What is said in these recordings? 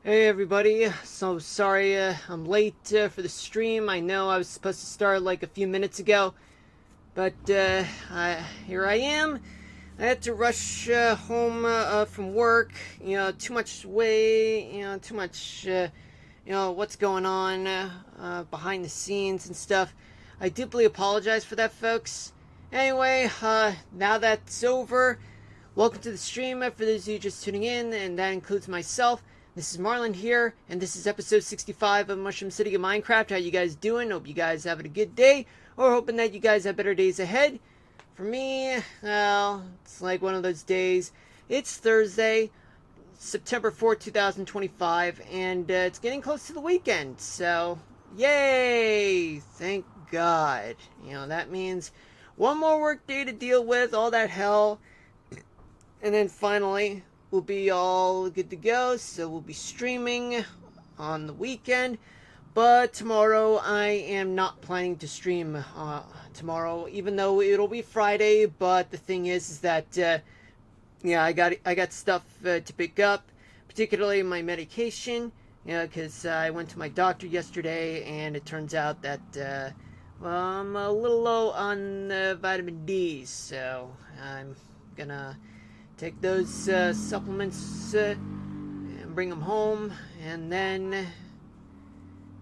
Hey everybody, so sorry I'm late for the stream. I know I was supposed to start like a few minutes ago, but here I am. I had to rush home from work. Too much too much, what's going on behind the scenes and stuff. I deeply apologize for that, folks. Anyway, now that's over, welcome to the stream for those of you just tuning in, and that includes myself. This is Marlon here, and this is episode 65 of Mushroom City of Minecraft. How you guys doing? Hope you guys having a good day, or hoping that you guys have better days ahead. For me, well, it's like one of those days. It's Thursday, September 4th, 2025, and it's getting close to the weekend, so yay! Thank God. That means one more work day to deal with, all that hell, and then finally we'll be all good to go. So we'll be streaming on the weekend. But tomorrow I am not planning to stream tomorrow, even though it'll be Friday. But the thing is that yeah, I got stuff to pick up, particularly my medication. Because I went to my doctor yesterday, and it turns out that well, I'm a little low on vitamin D, so I'm gonna take those supplements and bring them home, and then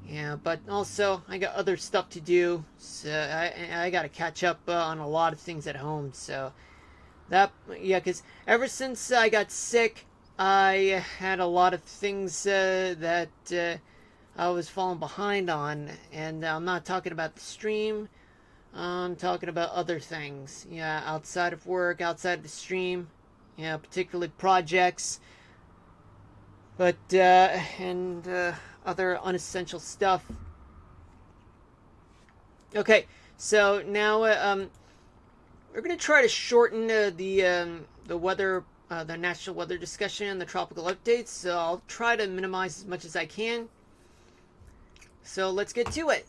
yeah. But also I got other stuff to do, so I got to catch up on a lot of things at home. So that, yeah, because ever since I got sick, I had a lot of things that I was falling behind on, and I'm not talking about the stream. I'm talking about other things, yeah, outside of work, outside of the stream, yeah, particularly projects, but and other unessential stuff. Okay, so now we're gonna try to shorten the weather, the national weather discussion and the tropical updates. So I'll try to minimize as much as I can. So let's get to it.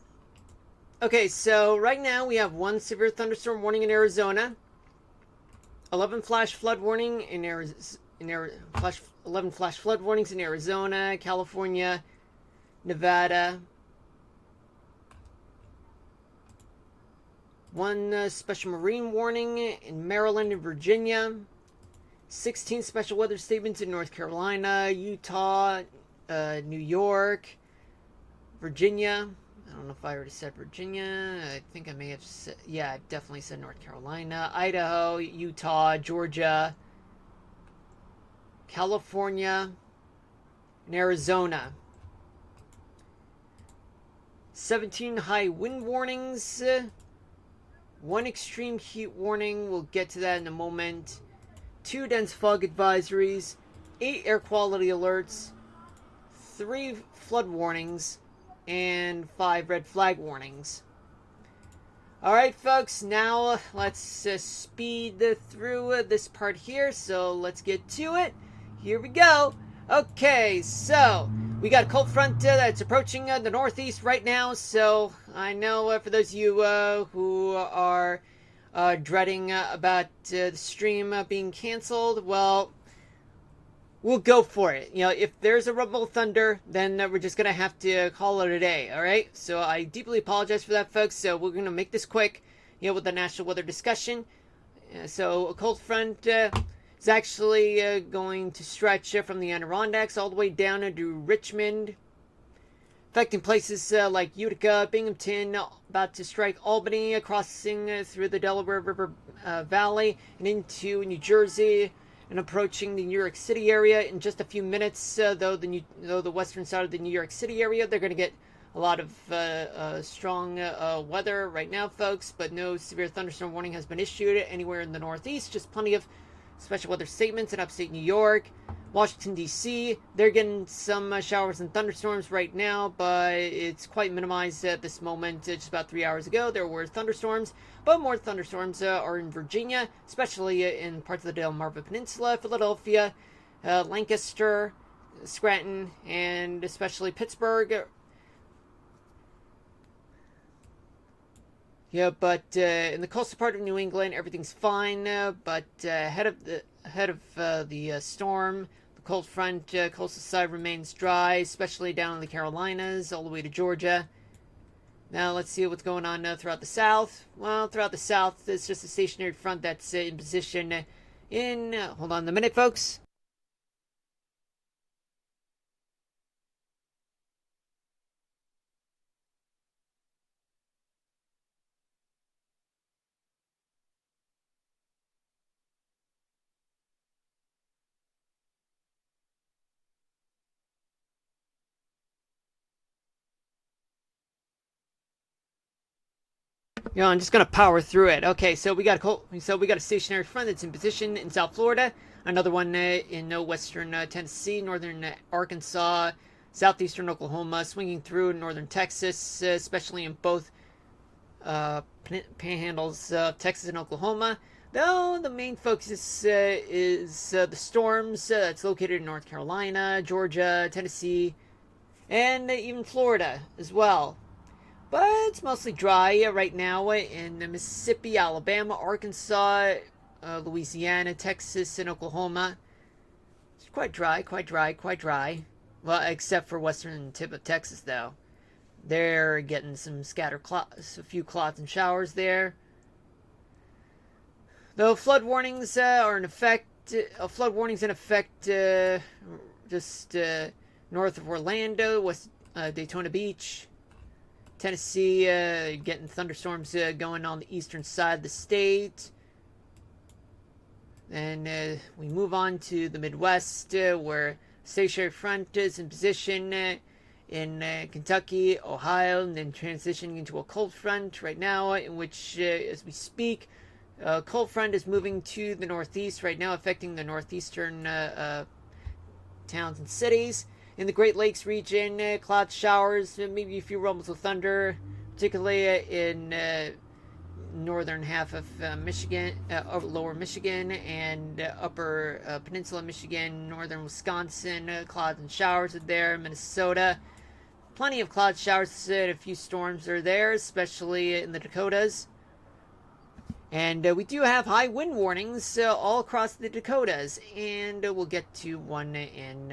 Okay, so right now we have one severe thunderstorm warning in Arizona, 11 flash flood warning in Arizona, 11 flash flood warnings in Arizona, California, Nevada. One special marine warning in Maryland and Virginia. 16 special weather statements in North Carolina, Utah, New York, Virginia. I don't know if I already said Virginia. I think I may have said, yeah, I definitely said North Carolina, Idaho, Utah, Georgia, California, and Arizona. 17 high wind warnings, one extreme heat warning. We'll get to that in a moment. 2 dense fog advisories, 8 air quality alerts, 3 flood warnings, and 5 red flag warnings. Alright, folks, now let's speed through this part here, so let's get to it. Here we go. Okay, so we got a cold front that's approaching the northeast right now, so I know for those of you who are dreading about the stream being canceled, well, we'll go for it. If there's a rumble thunder, then we're just gonna have to call it a day. All right. So I deeply apologize for that, folks. So we're gonna make this quick. With the national weather discussion. So a cold front is actually going to stretch from the Adirondacks all the way down into Richmond, affecting places like Utica, Binghamton, about to strike Albany, crossing through the Delaware River Valley and into New Jersey, and approaching the New York City area in just a few minutes. Though the western side of the New York City area, they're going to get a lot of strong weather right now, folks. But no severe thunderstorm warning has been issued anywhere in the Northeast. Just plenty of special weather statements in upstate New York. Washington, D.C., they're getting some showers and thunderstorms right now, but it's quite minimized at this moment. Just about 3 hours ago, there were thunderstorms, but more thunderstorms are in Virginia, especially in parts of the Delmarva Peninsula, Philadelphia, Lancaster, Scranton, and especially Pittsburgh. Yeah, but in the coastal part of New England, everything's fine. But ahead of the storm, the cold front. Coastal side remains dry, especially down in the Carolinas, all the way to Georgia. Now let's see what's going on throughout the south. Well, throughout the south, it's just a stationary front that's in position in... hold on a minute, folks. I'm just gonna power through it. Okay, so we got a stationary front that's in position in South Florida. Another one in western Tennessee, northern Arkansas, southeastern Oklahoma, swinging through northern Texas, especially in both panhandles of Texas and Oklahoma. Though the main focus is the storms that's located in North Carolina, Georgia, Tennessee, and even Florida as well. But it's mostly dry right now in Mississippi, Alabama, Arkansas, Louisiana, Texas, and Oklahoma. It's quite dry, quite dry, quite dry. Well, except for western tip of Texas, though. They're getting some a few clouds and showers there. Though flood warnings are in effect. Flood warnings in effect just north of Orlando, west Daytona Beach. Tennessee, getting thunderstorms going on the eastern side of the state. Then we move on to the Midwest, where stationary front is in position in Kentucky, Ohio, and then transitioning into a cold front right now, in which, as we speak, cold front is moving to the northeast right now, affecting the northeastern towns and cities. In the Great Lakes region, cloud showers, maybe a few rumbles of thunder, particularly in northern half of Michigan, lower Michigan, and upper peninsula Michigan, northern Wisconsin. Clouds and showers are there. Minnesota, plenty of cloud showers and a few storms are there, especially in the Dakotas. And we do have high wind warnings all across the Dakotas, and we'll get to one in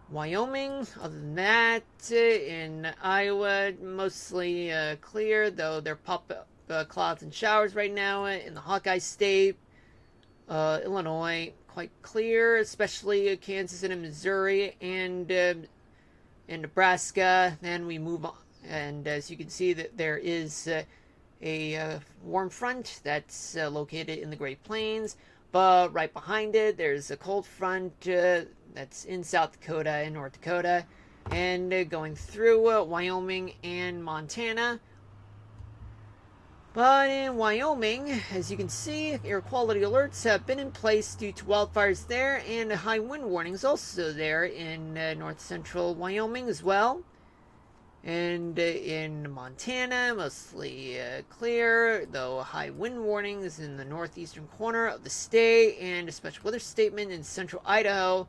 Wyoming. Other than that, in Iowa, mostly clear, though there pop up clouds and showers right now. In the Hawkeye State, Illinois, quite clear, especially Kansas and Missouri, and in Nebraska. Then we move on, and as you can see, that there is a warm front that's located in the Great Plains, but right behind it, there's a cold front that's in South Dakota and North Dakota, and going through Wyoming and Montana. But in Wyoming, as you can see, air quality alerts have been in place due to wildfires there, and high wind warnings also there in north central Wyoming as well. And in Montana, mostly clear, though high wind warnings in the northeastern corner of the state, and a special weather statement in central Idaho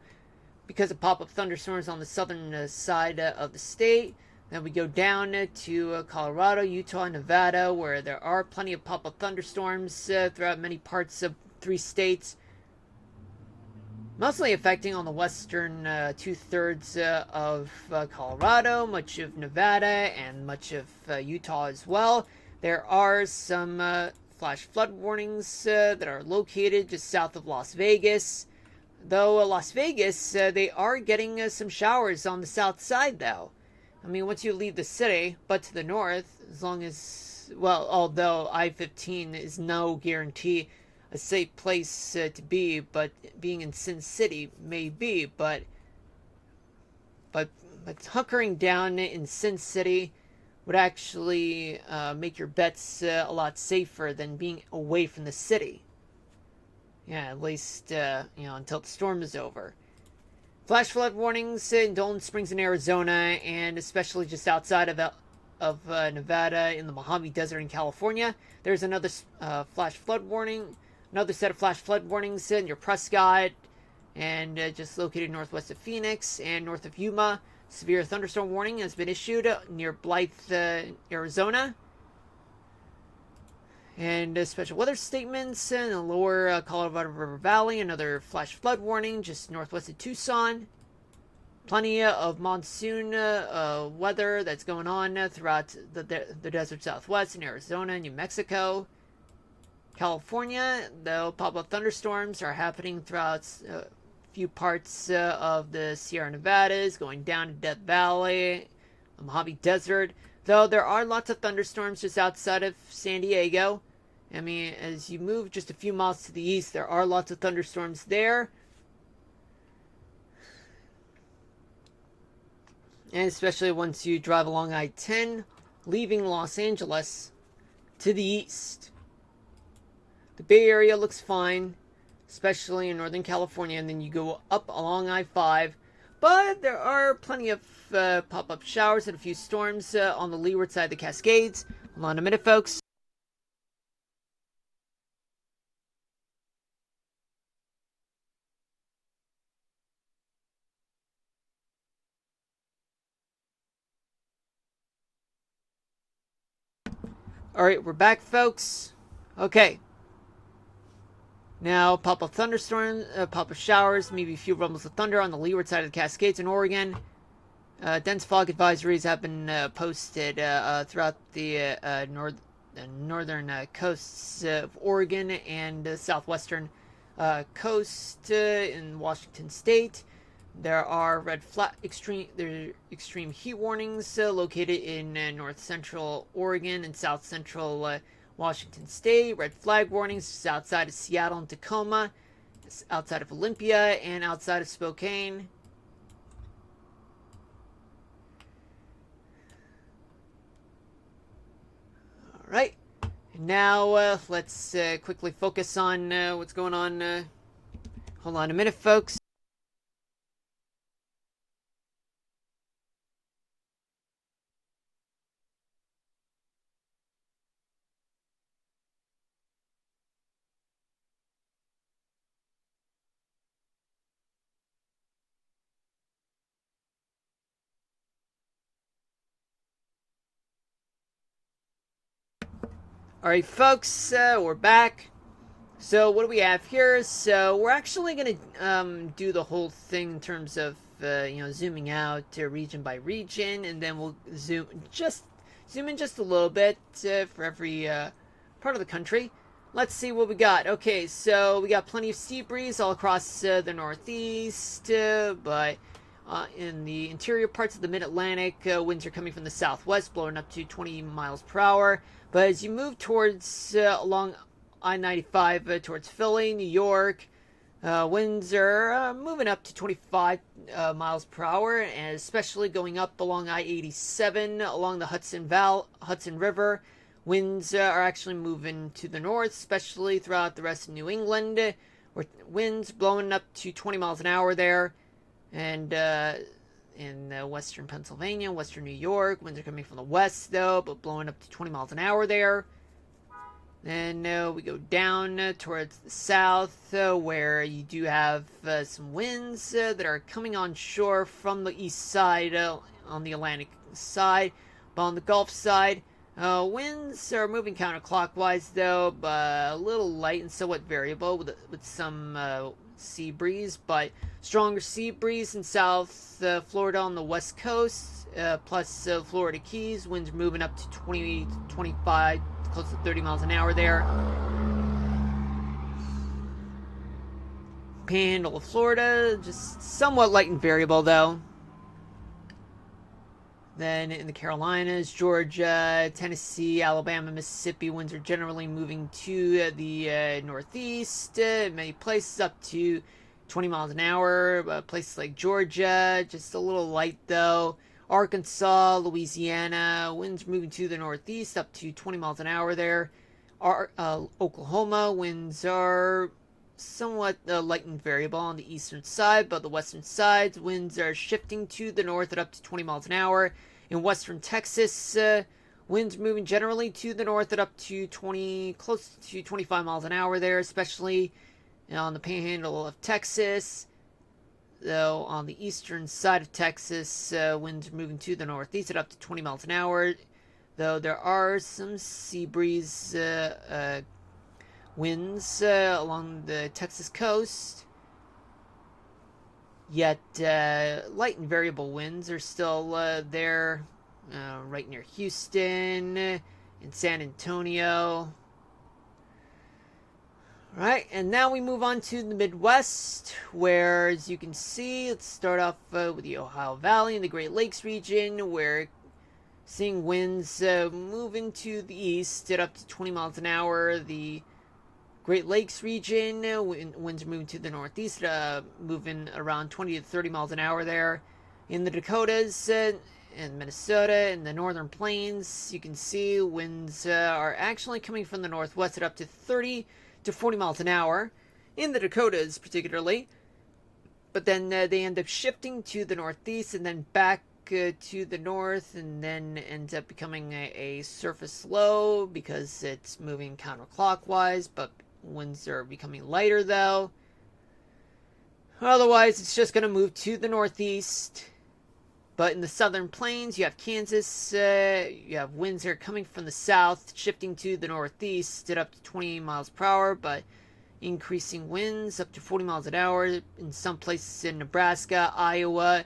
because of pop-up thunderstorms on the southern side of the state. Then we go down to Colorado, Utah, and Nevada, where there are plenty of pop-up thunderstorms throughout many parts of 3 states, mostly affecting on the western two-thirds of Colorado, much of Nevada, and much of Utah as well. There are some flash flood warnings that are located just south of Las Vegas. Though Las Vegas, they are getting some showers on the south side, though. I mean, once you leave the city, but to the north, as long as, well, although I-15 is no guarantee a safe place to be, but being in Sin City may be, but hunkering down in Sin City would actually make your bets a lot safer than being away from the city. Yeah, at least, until the storm is over. Flash flood warnings in Dolan Springs in Arizona, and especially just outside of Nevada in the Mojave Desert in California. There's another flash flood warning, another set of flash flood warnings near Prescott, and just located northwest of Phoenix and north of Yuma. Severe thunderstorm warning has been issued near Blythe, Arizona. And special weather statements in the lower Colorado River Valley, another flash flood warning just northwest of Tucson. Plenty of monsoon weather that's going on throughout the desert southwest in Arizona, New Mexico. California, though, pop-up thunderstorms are happening throughout a few parts of the Sierra Nevadas, going down to Death Valley, the Mojave Desert. Though there are lots of thunderstorms just outside of San Diego. I mean, as you move just a few miles to the east, there are lots of thunderstorms there. And especially once you drive along I-10, leaving Los Angeles to the east. The Bay Area looks fine, especially in Northern California, and then you go up along I-5. But there are plenty of pop-up showers and a few storms on the leeward side of the Cascades. Hold on a minute, folks. Alright, we're back, folks. Okay. Now, pop-up thunderstorms, pop-up showers, maybe a few rumbles of thunder on the leeward side of the Cascades in Oregon. Dense fog advisories have been posted throughout the northern coasts of Oregon and southwestern coast in Washington State. There are extreme heat warnings located in north central Oregon and south central Washington State. Red flag warnings outside of Seattle and Tacoma, outside of Olympia, and outside of Spokane. All right. Now let's quickly focus on what's going on. Hold on a minute, folks. Alright, folks, we're back. So, what do we have here? So, we're actually going to do the whole thing in terms of, zooming out region by region, and then we'll zoom in just a little bit for every part of the country. Let's see what we got. Okay, so we got plenty of sea breeze all across the northeast, but in the interior parts of the mid-Atlantic, winds are coming from the southwest, blowing up to 20 miles per hour. But as you move towards along I-95 towards Philly, New York, winds are moving up to 25 miles per hour, and especially going up along I-87 along the Hudson River. Winds are actually moving to the north, especially throughout the rest of New England, where winds blowing up to 20 miles an hour there. And in western Pennsylvania, western New York, winds are coming from the west, though, but blowing up to 20 miles an hour there. Then we go down towards the south, where you do have some winds that are coming on shore from the east side, on the Atlantic side. But on the Gulf side, winds are moving counterclockwise, though, but a little light and somewhat variable with some sea breeze, but stronger sea breeze in South Florida on the west coast, plus Florida Keys. Winds moving up to 20 to 25, close to 30 miles an hour there. Panhandle of Florida, just somewhat light and variable, though. Then in the Carolinas, Georgia, Tennessee, Alabama, Mississippi, winds are generally moving to the northeast. Many places up to 20 miles an hour. Places like Georgia, just a little light though. Arkansas, Louisiana, winds moving to the northeast up to 20 miles an hour there. Oklahoma, winds are somewhat light and variable on the eastern side, but the western sides, winds are shifting to the north at up to 20 miles an hour. In western Texas, winds moving generally to the north at up to close to 25 miles an hour there, especially on the panhandle of Texas. Though on the eastern side of Texas, winds moving to the northeast at up to 20 miles an hour. though there are some sea breeze winds along the Texas coast. Yet light and variable winds are still there, right near Houston and San Antonio. Right, and now we move on to the Midwest, where, as you can see, let's start off with the Ohio Valley and the Great Lakes region, where seeing winds moving to the east at up to 20 miles an hour. The Great Lakes region, winds are moving to the northeast, moving around 20 to 30 miles an hour there. In the Dakotas and Minnesota and the northern plains, you can see winds are actually coming from the northwest at up to 30 to 40 miles an hour. In the Dakotas, particularly. But then they end up shifting to the northeast and then back to the north, and then ends up becoming a surface low because it's moving counterclockwise, but winds are becoming lighter though. Otherwise, it's just going to move to the northeast. But in the southern plains, you have Kansas, you have winds that are coming from the south, shifting to the northeast at up to 20 miles per hour, but increasing winds up to 40 miles an hour in some places in Nebraska, Iowa,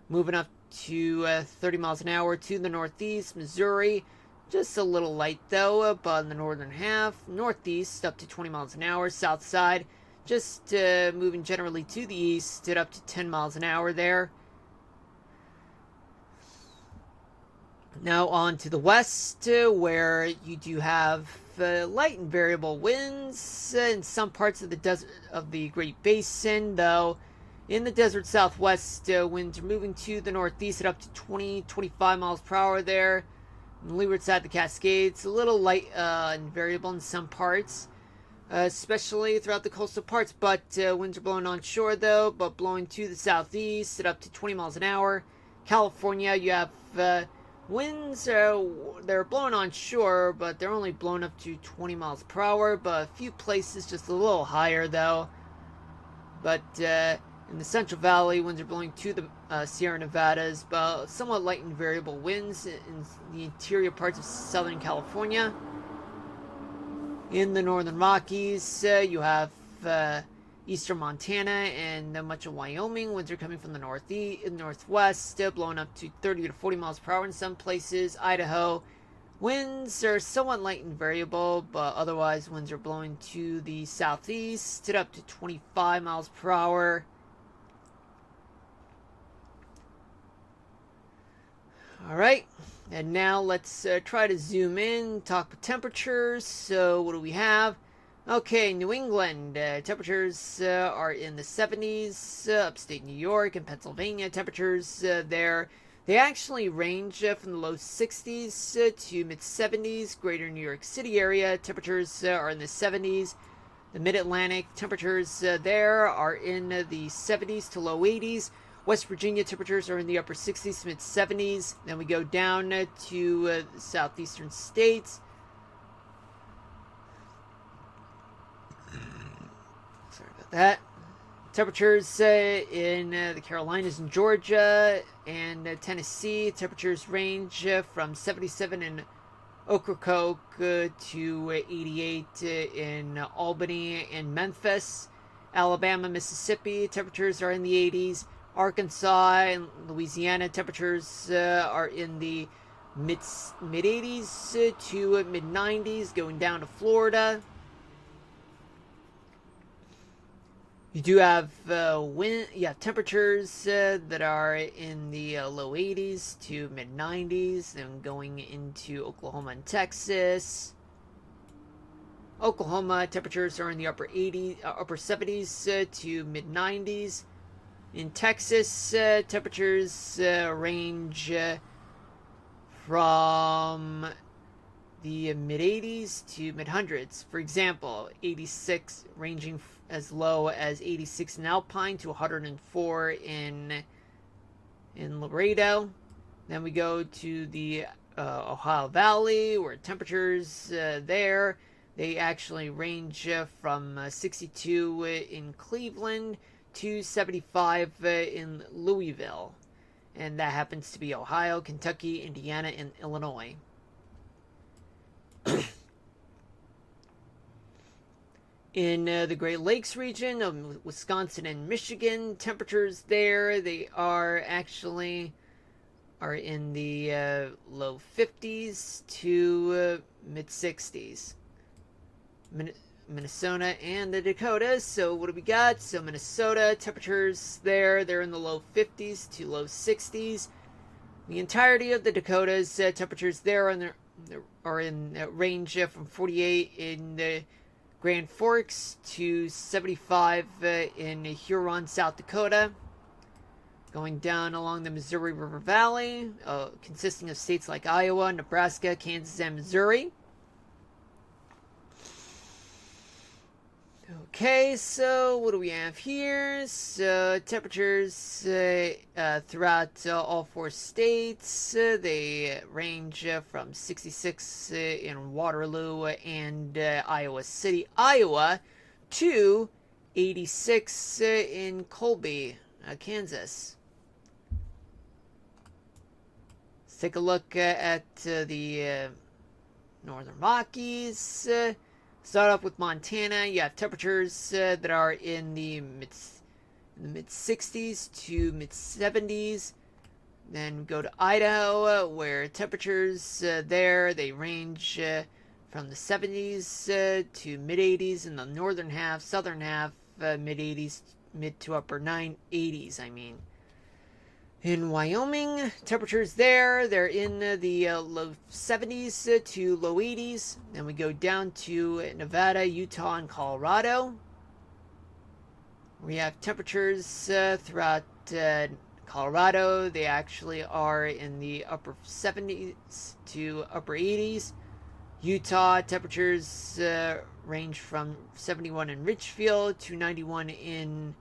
moving up to 30 miles an hour to the northeast. Missouri, just a little light though, but in the northern half. Northeast, up to 20 miles an hour. South side, just moving generally to the east at up to 10 miles an hour there. Now on to the west, where you do have light and variable winds in some parts of the desert of the Great Basin, though. In the desert southwest, winds are moving to the northeast at up to 20-25 miles per hour there. On the leeward side of the Cascades, a little light and variable in some parts, especially throughout the coastal parts. But winds are blowing onshore though, but blowing to the southeast at up to 20 miles an hour. California, you have winds, they're blowing onshore, but they're only blowing up to 20 miles per hour. But a few places just a little higher though. But in the Central Valley, winds are blowing to the Sierra Nevadas, but somewhat light and variable winds in the interior parts of Southern California. In the Northern Rockies, you have eastern Montana and much of Wyoming. Winds are coming from the northwest, blowing up to 30 to 40 miles per hour in some places. Idaho, winds are somewhat light and variable, but otherwise winds are blowing to the southeast at up to 25 miles per hour. Alright, and now let's try to zoom in, talk with temperatures. So what do we have? Okay, New England, temperatures are in the 70s, upstate New York and Pennsylvania, temperatures there. They actually range from the low 60s to mid 70s. Greater New York City area, temperatures are in the 70s. The Mid-Atlantic, temperatures there are in the 70s to low 80s. West Virginia, temperatures are in the upper 60s to mid 70s. Then we go down to the southeastern states. Sorry about that. Temperatures in the Carolinas and Georgia and Tennessee. Temperatures range from 77 in Ocracoke to 88 in Albany and Memphis. Alabama, Mississippi, temperatures are in the 80s. Arkansas and Louisiana, temperatures are in the mid 80s to mid 90s, going down to Florida. You do have temperatures that are in the low 80s to mid 90s, then going into Oklahoma and Texas. Oklahoma, temperatures are in the upper 70s to mid 90s. In Texas, temperatures range from the mid 80s to mid 100s. For example, 86 ranging as low as 86 in Alpine to 104 in Laredo. Then we go to the Ohio Valley, where temperatures there, they actually range from 62 in Cleveland to 75 in Louisville. And that happens to be Ohio, Kentucky, Indiana, and Illinois. In the Great Lakes region of Wisconsin and Michigan, temperatures there, they are in the low 50s to mid 60s. Minnesota and the Dakotas. So what do we got? So Minnesota, temperatures there, they're in the low 50s to low 60s. The entirety of the Dakotas, temperatures there are in the range from 48 in the Grand Forks to 75 in Huron, South Dakota. Going down along the Missouri River Valley, consisting of states like Iowa, Nebraska, Kansas, and Missouri. Okay, so what do we have here? So temperatures throughout all four states, they range from 66 in Waterloo and Iowa City, Iowa, to 86 in Colby, Kansas. Let's take a look at the Northern Rockies. Start off with Montana. You have temperatures that are in the mid 60s to mid 70s. Then go to Idaho, where temperatures there they range from the 70s to mid 80s in the northern half, southern half mid 80s, mid to upper 80s. I mean. In Wyoming, temperatures there, they're in the low 70s to low 80s. Then we go down to Nevada, Utah, and Colorado. We have temperatures throughout Colorado. They actually are in the upper 70s to upper 80s. Utah, temperatures range from 71 in Richfield to 91 in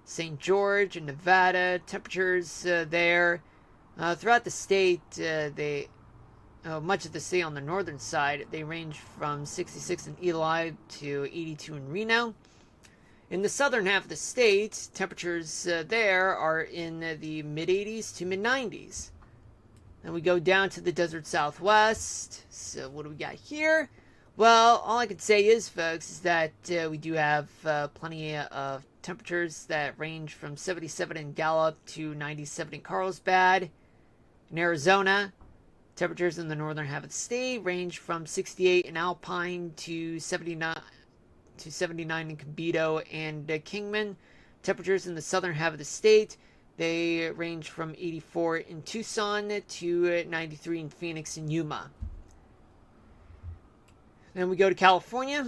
St. George. In Nevada, temperatures there throughout the state, much of the state on the northern side, they range from 66 in Eloy to 82 in Reno. In the southern half of the state, temperatures there are in the mid 80s to mid 90s. Then we go down to the desert southwest. So what do we got here? Well, all I can say is, folks, is that we do have plenty of temperatures that range from 77 in Gallup to 97 in Carlsbad. In Arizona, temperatures in the northern half of the state range from 68 in Alpine to 79 in Cambito and Kingman. Temperatures in the southern half of the state, they range from 84 in Tucson to 93 in Phoenix and Yuma. Then we go to California.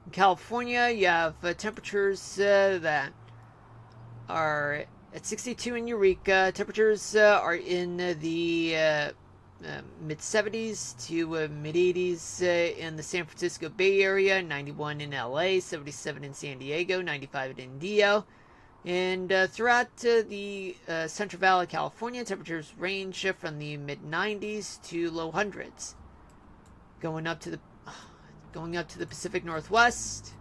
In California, you have temperatures that are at 62 in Eureka. Temperatures are in the mid 70s to mid 80s in the San Francisco Bay Area, 91 in LA, 77 in San Diego, 95 in Indio. And throughout the Central Valley, California, temperatures range from the mid 90s to low hundreds. Going up to the Pacific Northwest.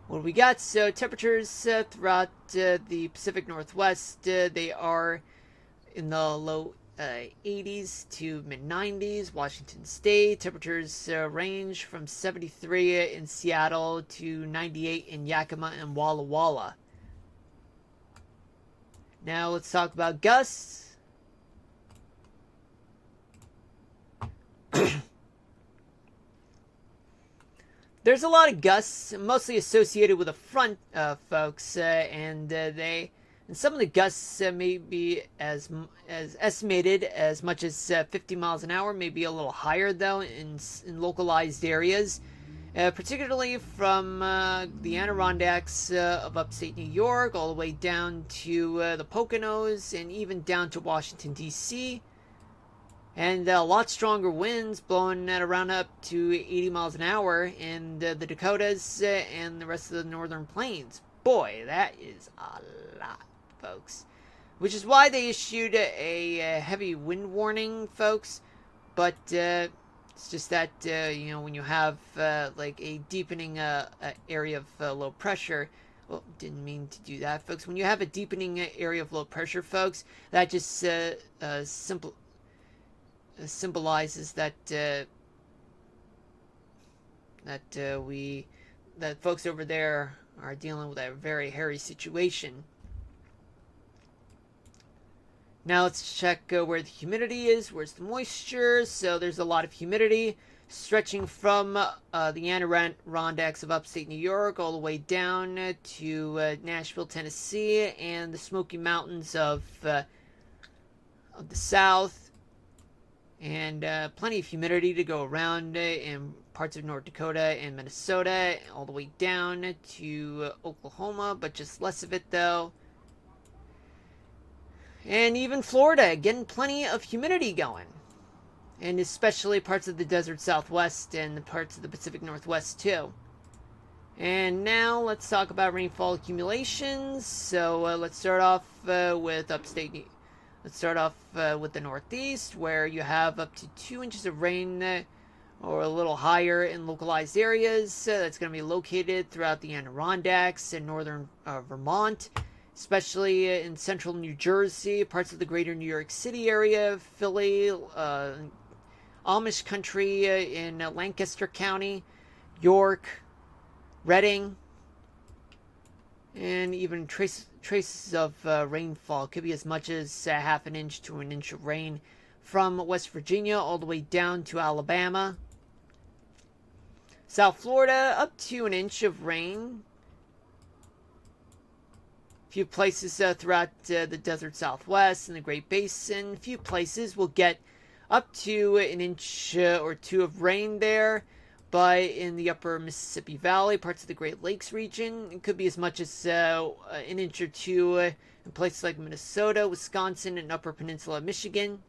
What do we got? So temperatures throughout the Pacific Northwest, they are in the low 80s to mid 90s. Washington State, temperatures range from 73 in Seattle to 98 in Yakima and Walla Walla. Now let's talk about gusts. There's a lot of gusts, mostly associated with a front, folks, and some of the gusts may be as estimated as much as 50 miles an hour, maybe a little higher though in localized areas, particularly from the Adirondacks of upstate New York all the way down to the Poconos and even down to Washington D.C. And a lot stronger winds blowing at around up to 80 miles an hour in the Dakotas and the rest of the northern plains. Boy, that is a lot, folks. Which is why they issued a heavy wind warning, folks. But it's just that, when you have like a deepening area of low pressure, well, didn't mean to do that, folks. When you have a deepening area of low pressure, folks, that just symbolizes that that folks over there are dealing with a very hairy situation. Now let's check where the humidity is. Where's the moisture? So there's a lot of humidity stretching from the Adirondacks of upstate New York all the way down to Nashville, Tennessee, and the Smoky Mountains of the South, and plenty of humidity to go around in parts of North Dakota and Minnesota, all the way down to Oklahoma, but just less of it though. And even Florida, getting plenty of humidity going. And especially parts of the desert Southwest and the parts of the Pacific Northwest too. And now let's talk about rainfall accumulations. So let's start off with upstate. Let's start off with the Northeast, where you have up to 2 inches of rain or a little higher in localized areas. That's going to be located throughout the Adirondacks and northern Vermont, especially in central New Jersey, parts of the greater New York City area, Philly, Amish country in Lancaster County, York, Reading, and even traces of rainfall. Could be as much as half an inch to an inch of rain from West Virginia all the way down to Alabama. South Florida, up to an inch of rain. A few places throughout the desert Southwest and the Great Basin. A few places will get up to an inch or two of rain there. But in the upper Mississippi Valley, parts of the Great Lakes region, it could be as much as an inch or two in places like Minnesota, Wisconsin, and upper peninsula Michigan.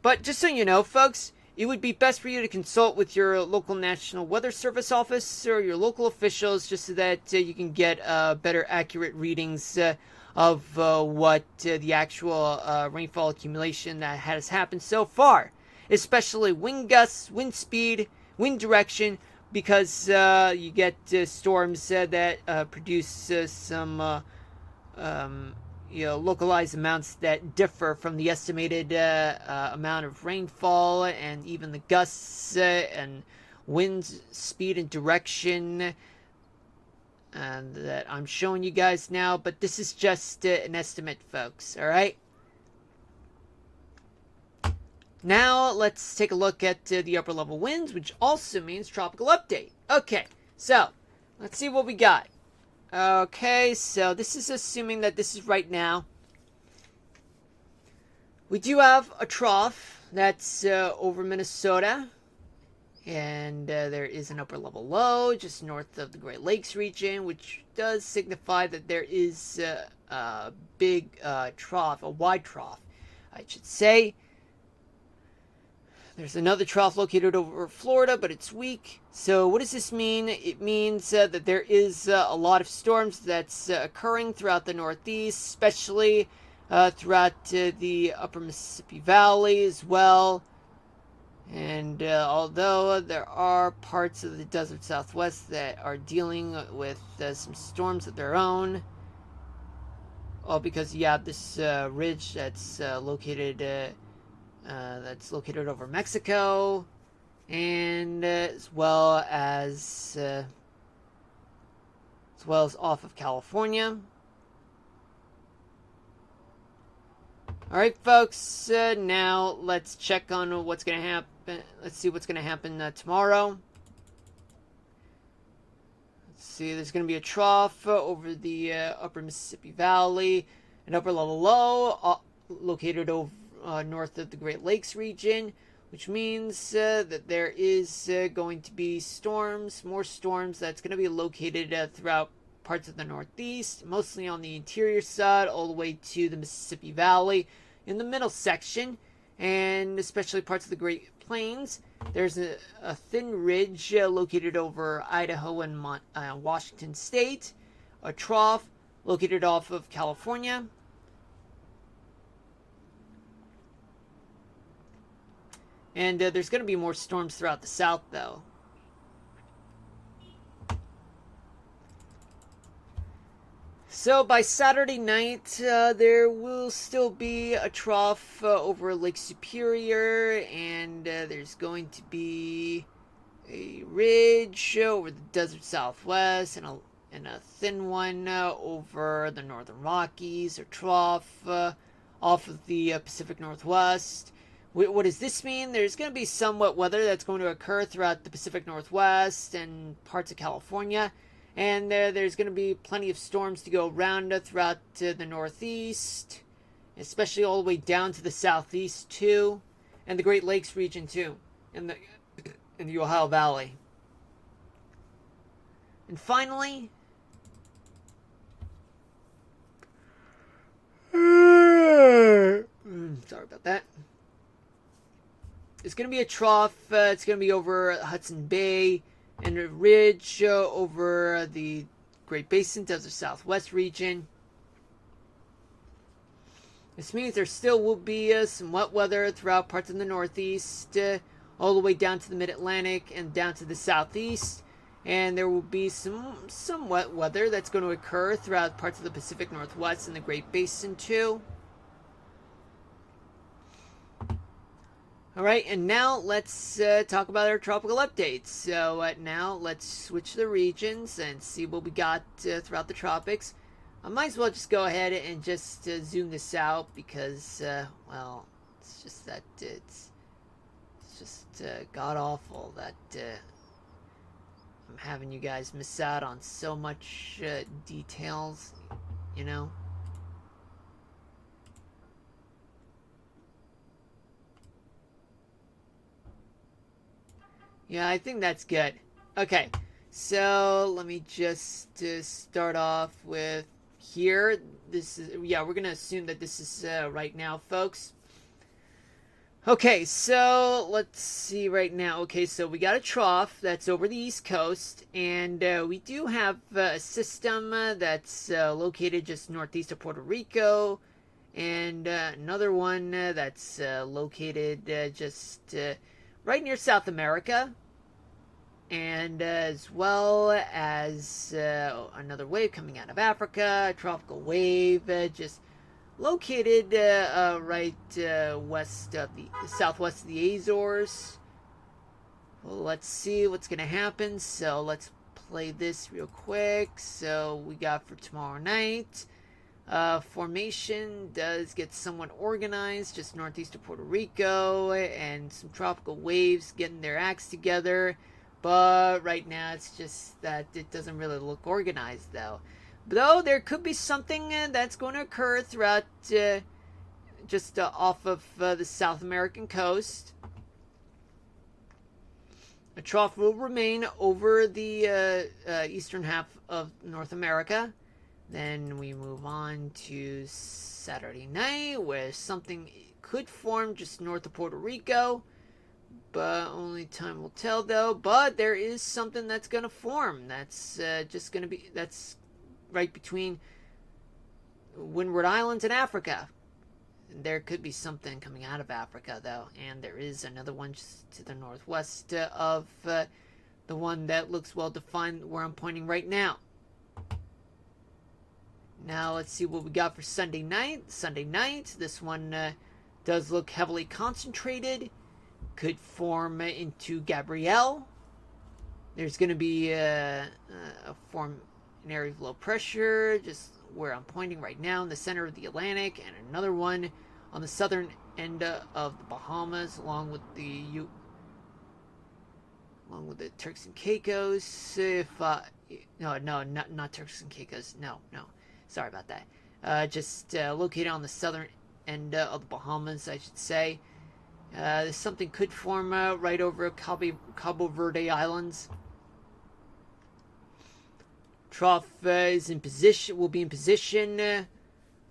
But just so you know, folks, it would be best for you to consult with your local National Weather Service office or your local officials just so that you can get better accurate readings of what the actual rainfall accumulation that has happened so far. Especially wind gusts, wind speed, wind direction, because you get storms that produce some localized amounts that differ from the estimated amount of rainfall, and even the gusts and wind speed and direction that I'm showing you guys now. But this is just an estimate, folks. All right. Now, let's take a look at the upper level winds, which also means tropical update. Okay, so let's see what we got. Okay, so this is assuming that this is right now. We do have a trough that's over Minnesota, and there is an upper level low just north of the Great Lakes region, which does signify that there is a big trough, a wide trough, I should say. There's another trough located over Florida, but it's weak. So what does this mean? It means that there is a lot of storms that's occurring throughout the Northeast, especially throughout the upper Mississippi Valley as well. And although there are parts of the desert Southwest that are dealing with some storms of their own, all because you have this ridge that's located over Mexico, and as well as off of California. All right, folks. Now let's check on what's going to happen. Let's see what's going to happen tomorrow. Let's see. There's going to be a trough over the upper Mississippi Valley, an upper level low located over north of the Great Lakes region, which means that there is going to be more storms that's going to be located throughout parts of the Northeast, mostly on the interior side, all the way to the Mississippi Valley in the middle section, and especially parts of the Great Plains. There's a thin ridge located over Idaho and Washington State, a trough located off of California, and there's going to be more storms throughout the South, though. So by Saturday night, there will still be a trough over Lake Superior, and there's going to be a ridge over the desert southwest, and a thin one over the northern Rockies, or trough off of the Pacific Northwest. What does this mean? There's going to be some wet weather that's going to occur throughout the Pacific Northwest and parts of California. And there's going to be plenty of storms to go around throughout the Northeast, especially all the way down to the Southeast, too, and the Great Lakes region, too, in the Ohio Valley. And finally, sorry about that. It's going to be a trough. It's going to be over Hudson Bay and a ridge over the Great Basin, Desert Southwest region. This means there still will be some wet weather throughout parts of the Northeast, all the way down to the Mid-Atlantic and down to the Southeast. And there will be some wet weather that's going to occur throughout parts of the Pacific Northwest and the Great Basin too. Alright, and now let's talk about our tropical updates. So now let's switch the regions and see what we got throughout the tropics. I might as well just go ahead and just zoom this out because, well, it's just that it's just god-awful that I'm having you guys miss out on so much details, you know? Yeah, I think that's good. Okay, so let me just start off with here. This is, yeah, we're gonna assume that this is right now, folks. Okay, so let's see right now. Okay, so we got a trough that's over the East Coast, and we do have a system that's located just northeast of Puerto Rico, and another one that's located just right near South America, and as well as another wave coming out of Africa, a tropical wave just located right west of the southwest of the Azores. Well, let's see what's gonna happen. So let's play this real quick. So we got for tomorrow night. Formation does get somewhat organized just northeast of Puerto Rico, and some tropical waves getting their acts together. But right now it's just that it doesn't really look organized, though there could be something that's going to occur throughout just off of the South American coast. A trough will remain over the eastern half of North America. Then we move on to Saturday night, where something could form just north of Puerto Rico, but only time will tell, though. But there is something that's going to form. That's just going to be, that's right between Windward Islands and Africa. There could be something coming out of Africa, though, and there is another one just to the northwest of the one that looks well defined where I'm pointing right now. Now let's see what we got for Sunday night. Sunday night, this one does look heavily concentrated. Could form into Gabrielle. There's going to be an area of low pressure just where I'm pointing right now in the center of the Atlantic, and another one on the southern end of the Bahamas, along with the Turks and Caicos. Not Turks and Caicos. No. Sorry about that. Just located on the southern end of the Bahamas, I should say. Something could form right over Cabo Verde Islands. Trough is in position. Will be in position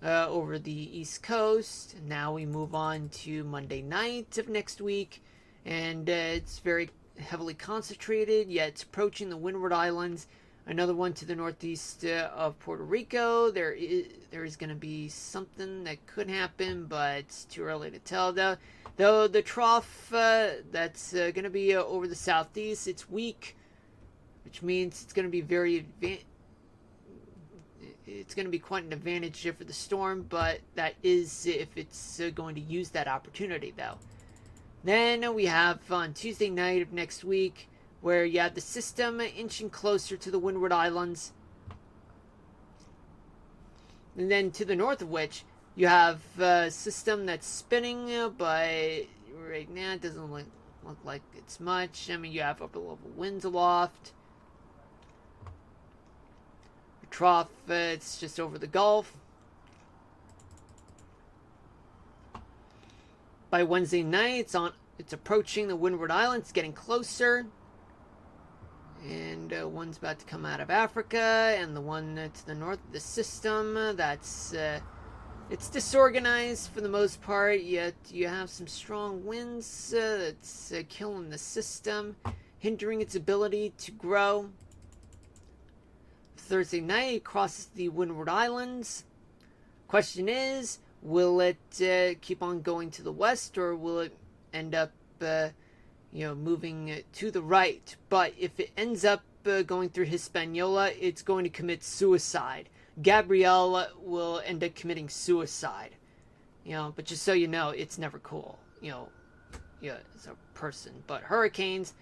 over the East Coast. Now we move on to Monday night of next week, and it's very heavily concentrated. Yet it's approaching the Windward Islands. Another one to the northeast of Puerto Rico. There is going to be something that could happen, but it's too early to tell. Though the trough that's going to be over the southeast, it's weak, which means it's going to be very it's going to be quite an advantage for the storm, but that is if it's going to use that opportunity, though. Then we have on Tuesday night of next week, where you have the system inching closer to the Windward Islands. And then to the north of which, you have a system that's spinning, but right now it doesn't look like it's much. I mean, you have upper level winds aloft. The trough, it's just over the Gulf. By Wednesday night, it's approaching the Windward Islands, getting closer. And one's about to come out of Africa, and the one to the north of the system, that's it's disorganized for the most part, yet you have some strong winds that's killing the system, hindering its ability to grow. Thursday night, it crosses the Windward Islands. Question is, will it keep on going to the west, or will it end up moving to the right? But if it ends up going through Hispaniola, it's going to commit suicide. Gabrielle will end up committing suicide. But just so you know, it's never cool. As a person. But hurricanes,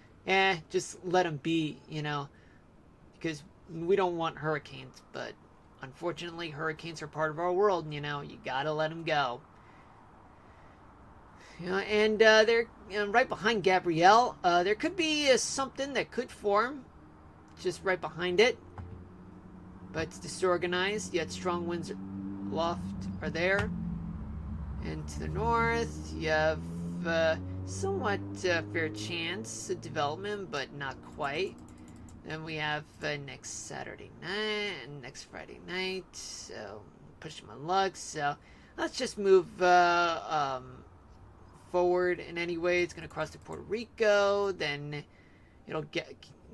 just let them be, because we don't want hurricanes. But unfortunately, hurricanes are part of our world, you gotta let them go. And they're right behind Gabrielle. There could be something that could form just right behind it, but it's disorganized, yet strong winds aloft are there. And to the north, you have somewhat fair chance of development, but not quite. Then we have next Saturday night and next Friday night, so pushing my luck. So let's just move forward in any way. It's going to cross to Puerto Rico, then it'll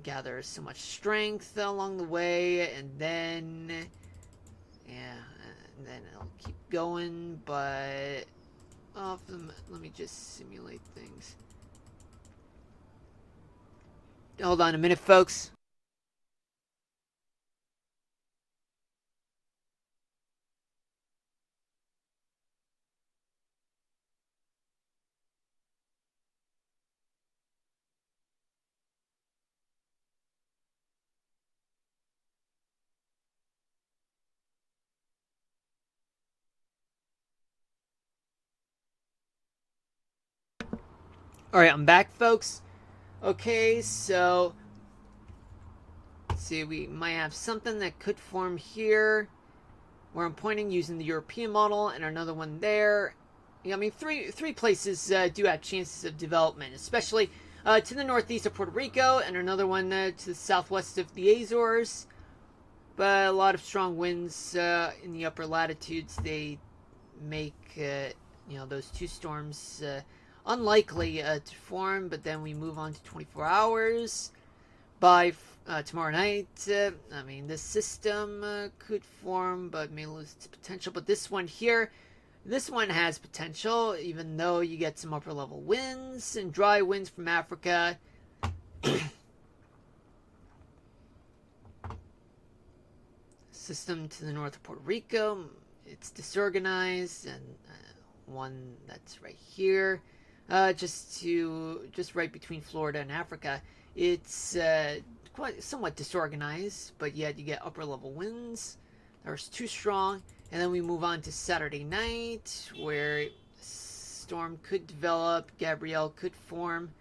gather so much strength along the way, and then it'll keep going. But let me just simulate things. Hold on a minute, folks. Alright, I'm back, folks. Okay, so let's see, we might have something that could form here where I'm pointing using the European model, and another one there. I mean, three places do have chances of development, especially to the northeast of Puerto Rico, and another one to the southwest of the Azores. But a lot of strong winds in the upper latitudes, they make those two storms unlikely to form. But then we move on to 24 hours. By tomorrow night, I mean, this system could form, but may lose its potential. But this one here, this one has potential, even though you get some upper level winds and dry winds from Africa. System to the north of Puerto Rico, it's disorganized, and one that's right here, just right between Florida and Africa. It's somewhat disorganized, but yet you get upper level winds. There's too strong. And then we move on to Saturday night, where storm could develop, Gabrielle could form,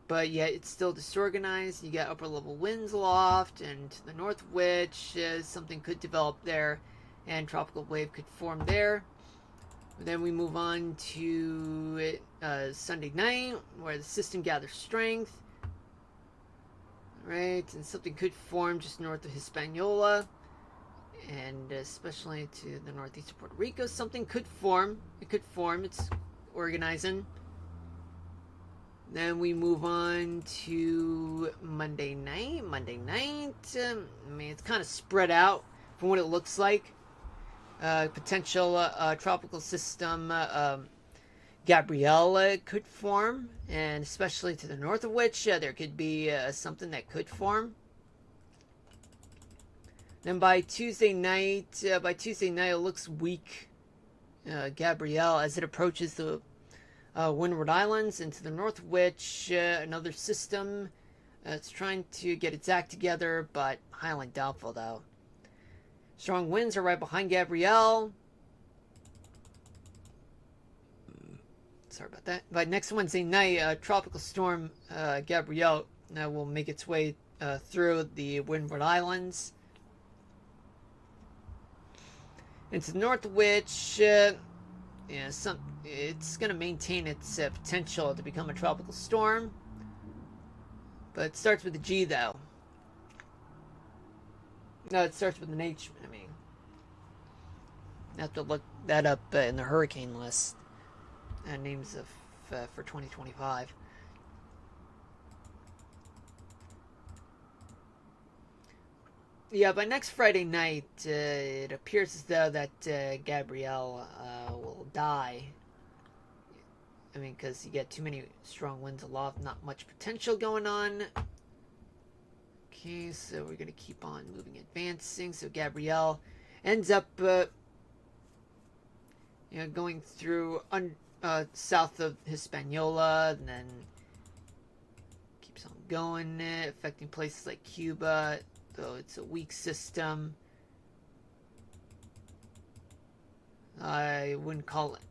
but yet it's still disorganized. You get upper level winds aloft, and to the north of which something could develop there, and tropical wave could form there. Then we move on to Sunday night, where the system gathers strength. Right, and something could form just north of Hispaniola, and especially to the northeast of Puerto Rico. Something could form. It could form. It's organizing. Then we move on to Monday night. I mean, it's kind of spread out from what it looks like. Potential tropical system Gabrielle could form, and especially to the north of which there could be something that could form. Then by Tuesday night, it looks weak. Gabrielle, as it approaches the Windward Islands into the north, which another system. It's trying to get its act together, but highly doubtful though. Strong winds are right behind Gabrielle. Sorry about that. By next Wednesday night, tropical storm Gabrielle will make its way through the Windward Islands into the north, which it's going to maintain its potential to become a tropical storm. But it starts with a G, though. No, it starts with an H. I mean, I have to look that up in the hurricane list. Names of for 2025. Yeah, by next Friday night, it appears as though that Gabrielle will die. I mean, because you get too many strong winds aloft, not much potential going on. Okay, so we're going to keep on moving, advancing. So Gabrielle ends up going through south of Hispaniola, and then keeps on going, affecting places like Cuba, though it's a weak system. I wouldn't call it.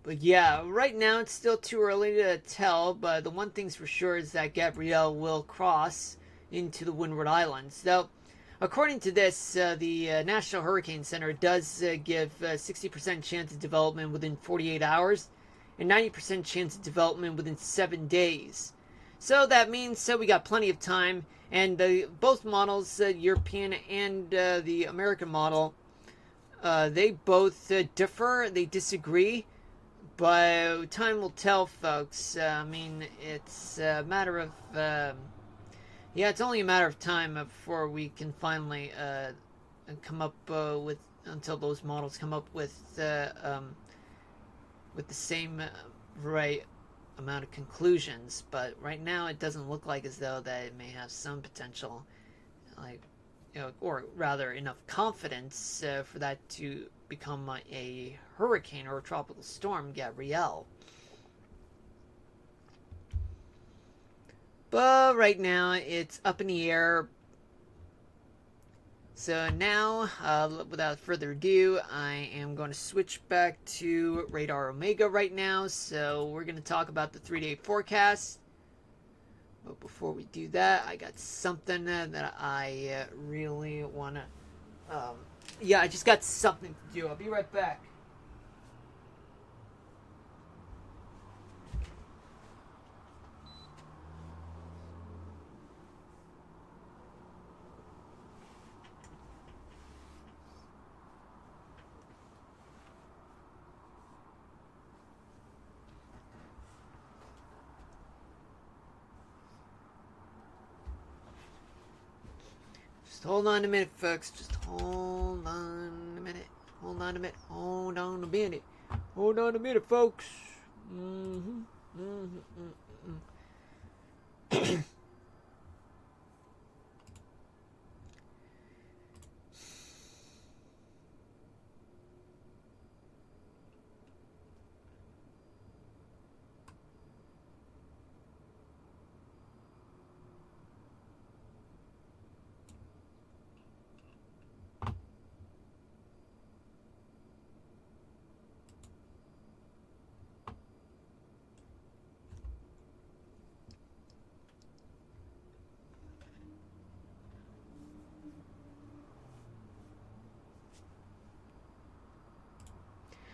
But yeah, right now it's still too early to tell, but the one thing's for sure is that Gabrielle will cross into the Windward Islands. Though, according to this, the National Hurricane Center does give 60% chance of development within 48 hours and 90% chance of development within 7 days. So that means we got plenty of time, and both models, European and the American model, they both differ, they disagree. But time will tell, folks. I mean, it's a matter of... it's only a matter of time before we can finally come up with... Until those models come up with the same right amount of conclusions. But right now, it doesn't look like as though that it may have some potential, or rather enough confidence for that to become a hurricane or a tropical storm, Gabrielle. But right now, it's up in the air. So now, without further ado, I am going to switch back to Radar Omega right now. So we're going to talk about the 3-day forecast. But before we do that, I got something that I really want to... I just got something to do. I'll be right back. Just hold on a minute, folks. Just hold on a minute. Hold on a minute. Hold on a minute. Hold on a minute, folks.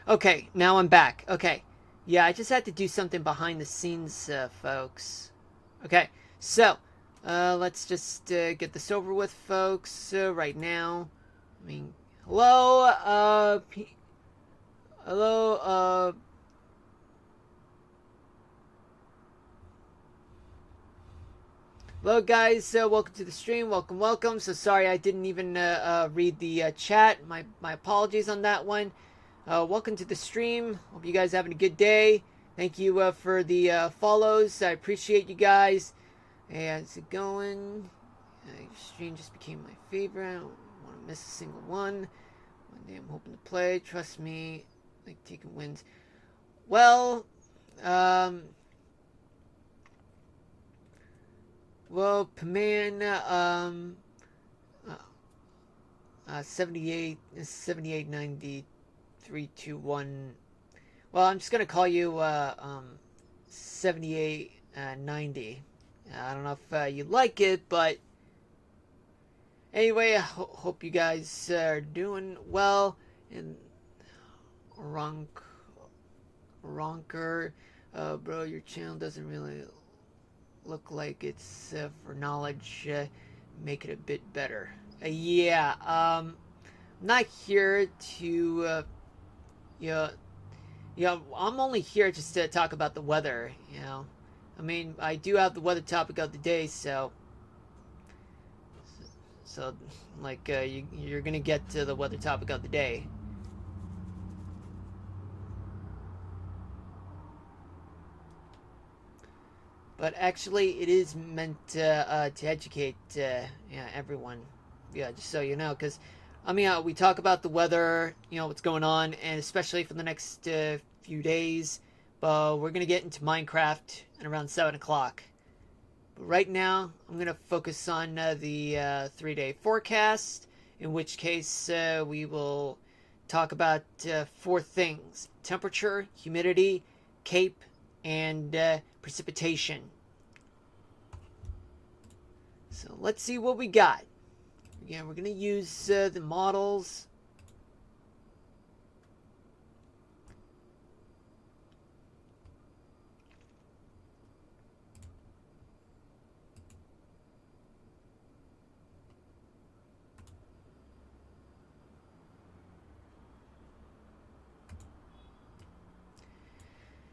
Okay, now I'm back. Okay. Yeah, I just had to do something behind the scenes, folks. Okay, so, let's just get this over with, folks, right now. I mean, hello, hello, guys. Welcome to the stream. Welcome. So sorry I didn't even read the chat. My apologies on that one. Welcome to the stream. Hope you guys having a good day. Thank you for the follows. I appreciate you guys. Hey, how's it going? Your stream just became my favorite. I don't want to miss a single one. One day I'm hoping to play. Trust me, like taking wins. Well, um, Paman, 78, 7890, 321. Well, I'm just gonna call you 7890. I don't know if you like it, but anyway, I hope you guys are doing well. And Ronker, bro, your channel doesn't really look like it's for knowledge. Make it a bit better. Yeah, I'm not here to, you know, I'm only here just to talk about the weather, you know. I mean, I do have the weather topic of the day, so like you're gonna get to the weather topic of the day. But actually, it is meant to educate everyone. Yeah, just so you know, because I mean, we talk about the weather, you know, what's going on, and especially for the next few days. But we're gonna get into Minecraft at around 7 o'clock. But right now, I'm gonna focus on the 3-day forecast. In which case, we will talk about 4 things: temperature, humidity, CAPE, and precipitation. So let's see what we got. Yeah, we're gonna use the models.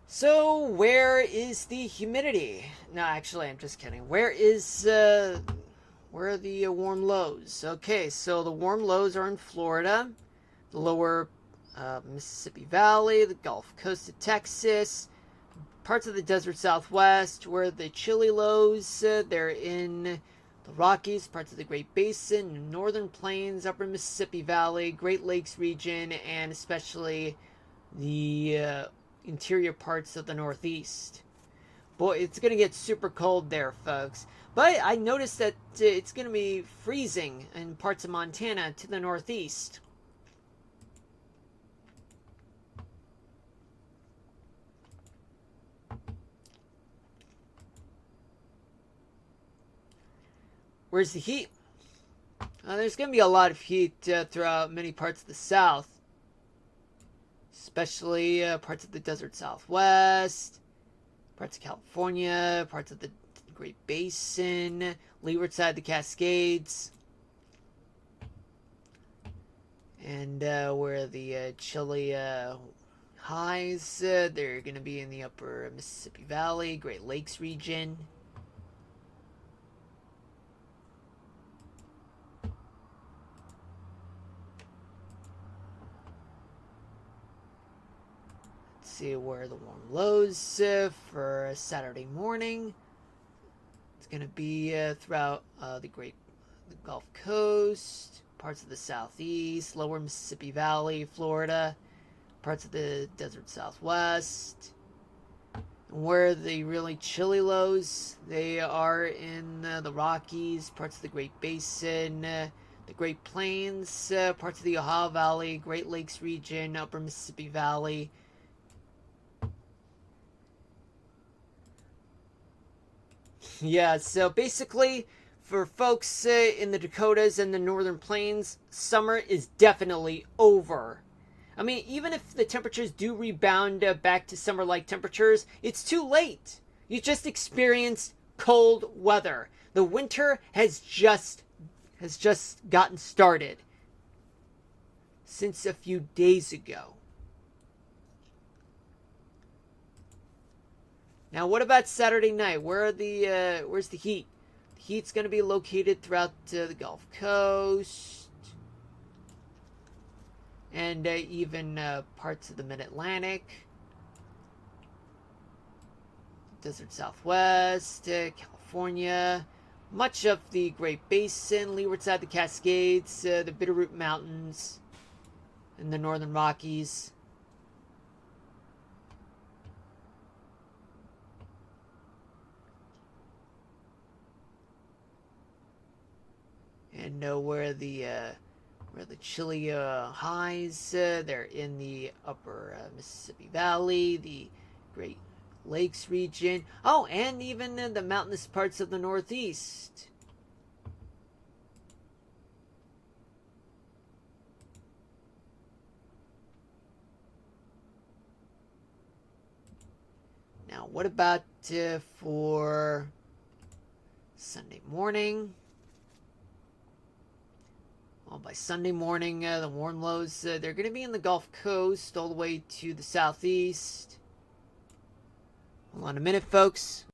So where is the humidity? No, actually, I'm just kidding. Where are the warm lows? Okay, so the warm lows are in Florida, the lower Mississippi Valley, the Gulf Coast of Texas, parts of the desert Southwest. Where the chilly lows, they're in the Rockies, parts of the Great Basin, Northern Plains, Upper Mississippi Valley, Great Lakes region, and especially the interior parts of the Northeast. Boy, it's going to get super cold there, folks. But I noticed that it's going to be freezing in parts of Montana to the northeast. Where's the heat? There's going to be a lot of heat throughout many parts of the South, especially parts of the desert Southwest, parts of California, parts of the Great Basin, leeward side of the Cascades, and where the chilly highs, they're going to be in the upper Mississippi Valley, Great Lakes region. Let's see where the warm lows for Saturday morning. It's going to be throughout the Gulf Coast, parts of the Southeast, lower Mississippi Valley, Florida, parts of the desert Southwest. And where the really chilly lows, they are in the Rockies, parts of the Great Basin, the Great Plains, parts of the Ohio Valley, Great Lakes region, upper Mississippi Valley. Yeah, so basically, for folks in the Dakotas and the Northern Plains, summer is definitely over. I mean, even if the temperatures do rebound back to summer-like temperatures, it's too late. You just experienced cold weather. The winter has just gotten started since a few days ago. Now, what about Saturday night? Where's the heat? The heat's going to be located throughout the Gulf Coast and even parts of the Mid-Atlantic. desert Southwest, California, much of the Great Basin, leeward side of the Cascades, the Bitterroot Mountains, and the Northern Rockies. And know where the Chile highs, they're in the upper Mississippi Valley, the Great Lakes region. Oh, and even the mountainous parts of the Northeast. Now, what about for Sunday morning? Well, by Sunday morning, the warm lows, they're going to be in the Gulf Coast all the way to the southeast. Hold on a minute, folks.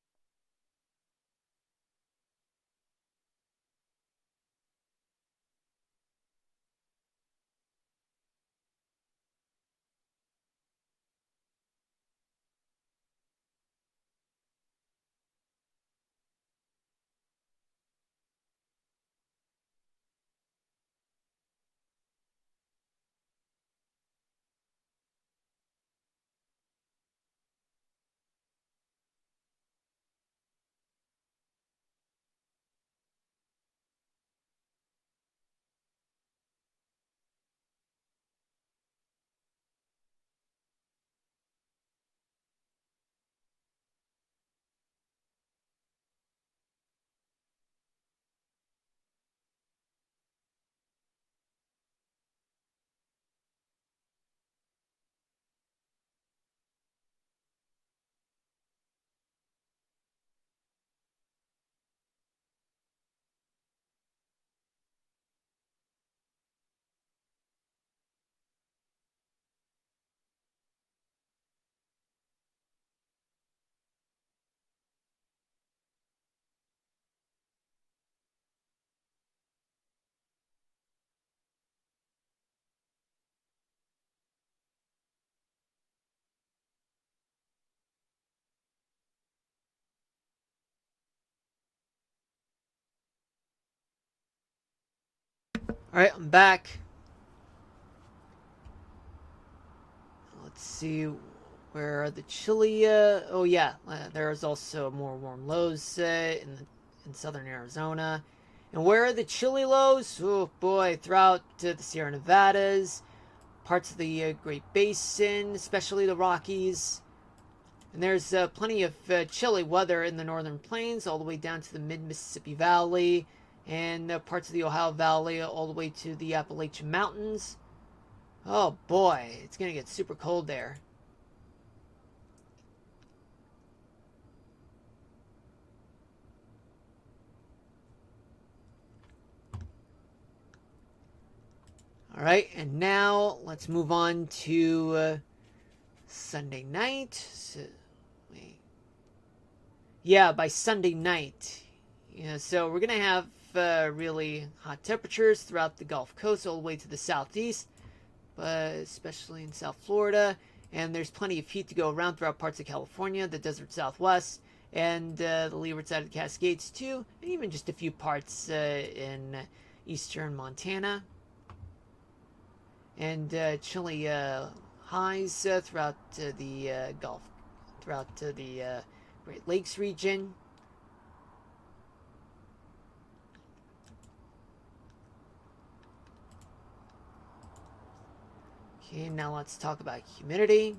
Alright, I'm back. Let's see, where are the Chile? Oh yeah, there's also more warm lows in southern Arizona. And where are the Chile lows? Oh boy, throughout the Sierra Nevadas, parts of the Great Basin, especially the Rockies. And there's plenty of chilly weather in the northern plains, all the way down to the mid-Mississippi Valley, and parts of the Ohio Valley, all the way to the Appalachian Mountains. Oh boy, it's going to get super cold there. Alright, and now let's move on to Sunday night. Yeah, by Sunday night. Yeah, so we're going to have really hot temperatures throughout the Gulf Coast all the way to the southeast, but especially in South Florida. And there's plenty of heat to go around throughout parts of California, the desert Southwest, and the leeward side of the Cascades too, and even just a few parts in eastern Montana. And chilly highs throughout the Gulf, throughout the Great Lakes region. Okay, now let's talk about humidity.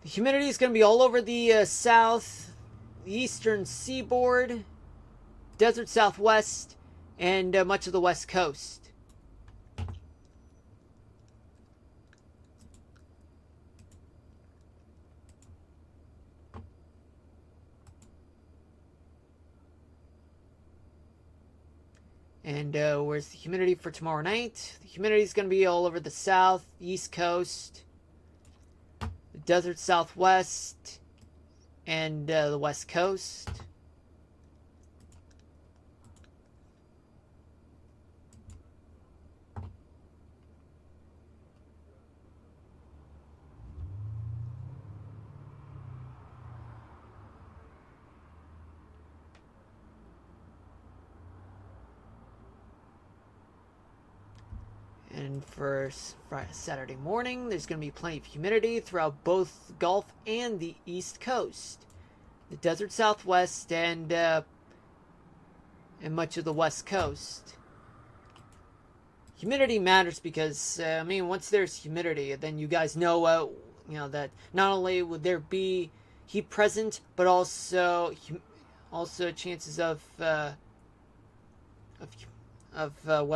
The humidity is going to be all over the south, the eastern seaboard, desert Southwest, and much of the West Coast. And where's the humidity for tomorrow night? The humidity is going to be all over the south, the east coast, the desert Southwest, and the West Coast. And for Saturday morning, there's going to be plenty of humidity throughout both the Gulf and the East Coast, the desert Southwest, and much of the West Coast. Humidity matters because once there's humidity, then you guys know that not only would there be heat present, but also chances of wet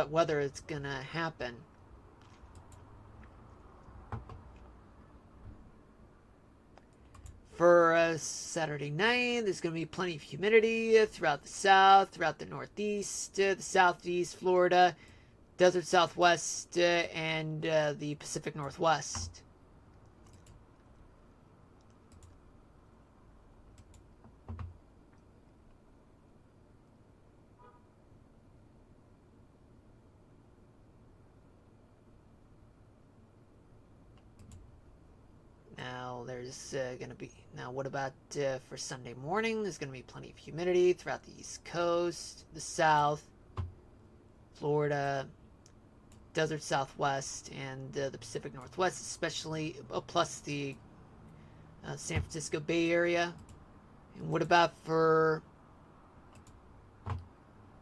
weather is gonna happen. For Saturday night, there's going to be plenty of humidity throughout the south, throughout the northeast, the southeast, Florida, desert southwest, and the Pacific Northwest. Now, there's going to be... Now, what about for Sunday morning? There's going to be plenty of humidity throughout the East Coast, the South, Florida, desert Southwest, and the Pacific Northwest, especially, plus the San Francisco Bay Area. And what about for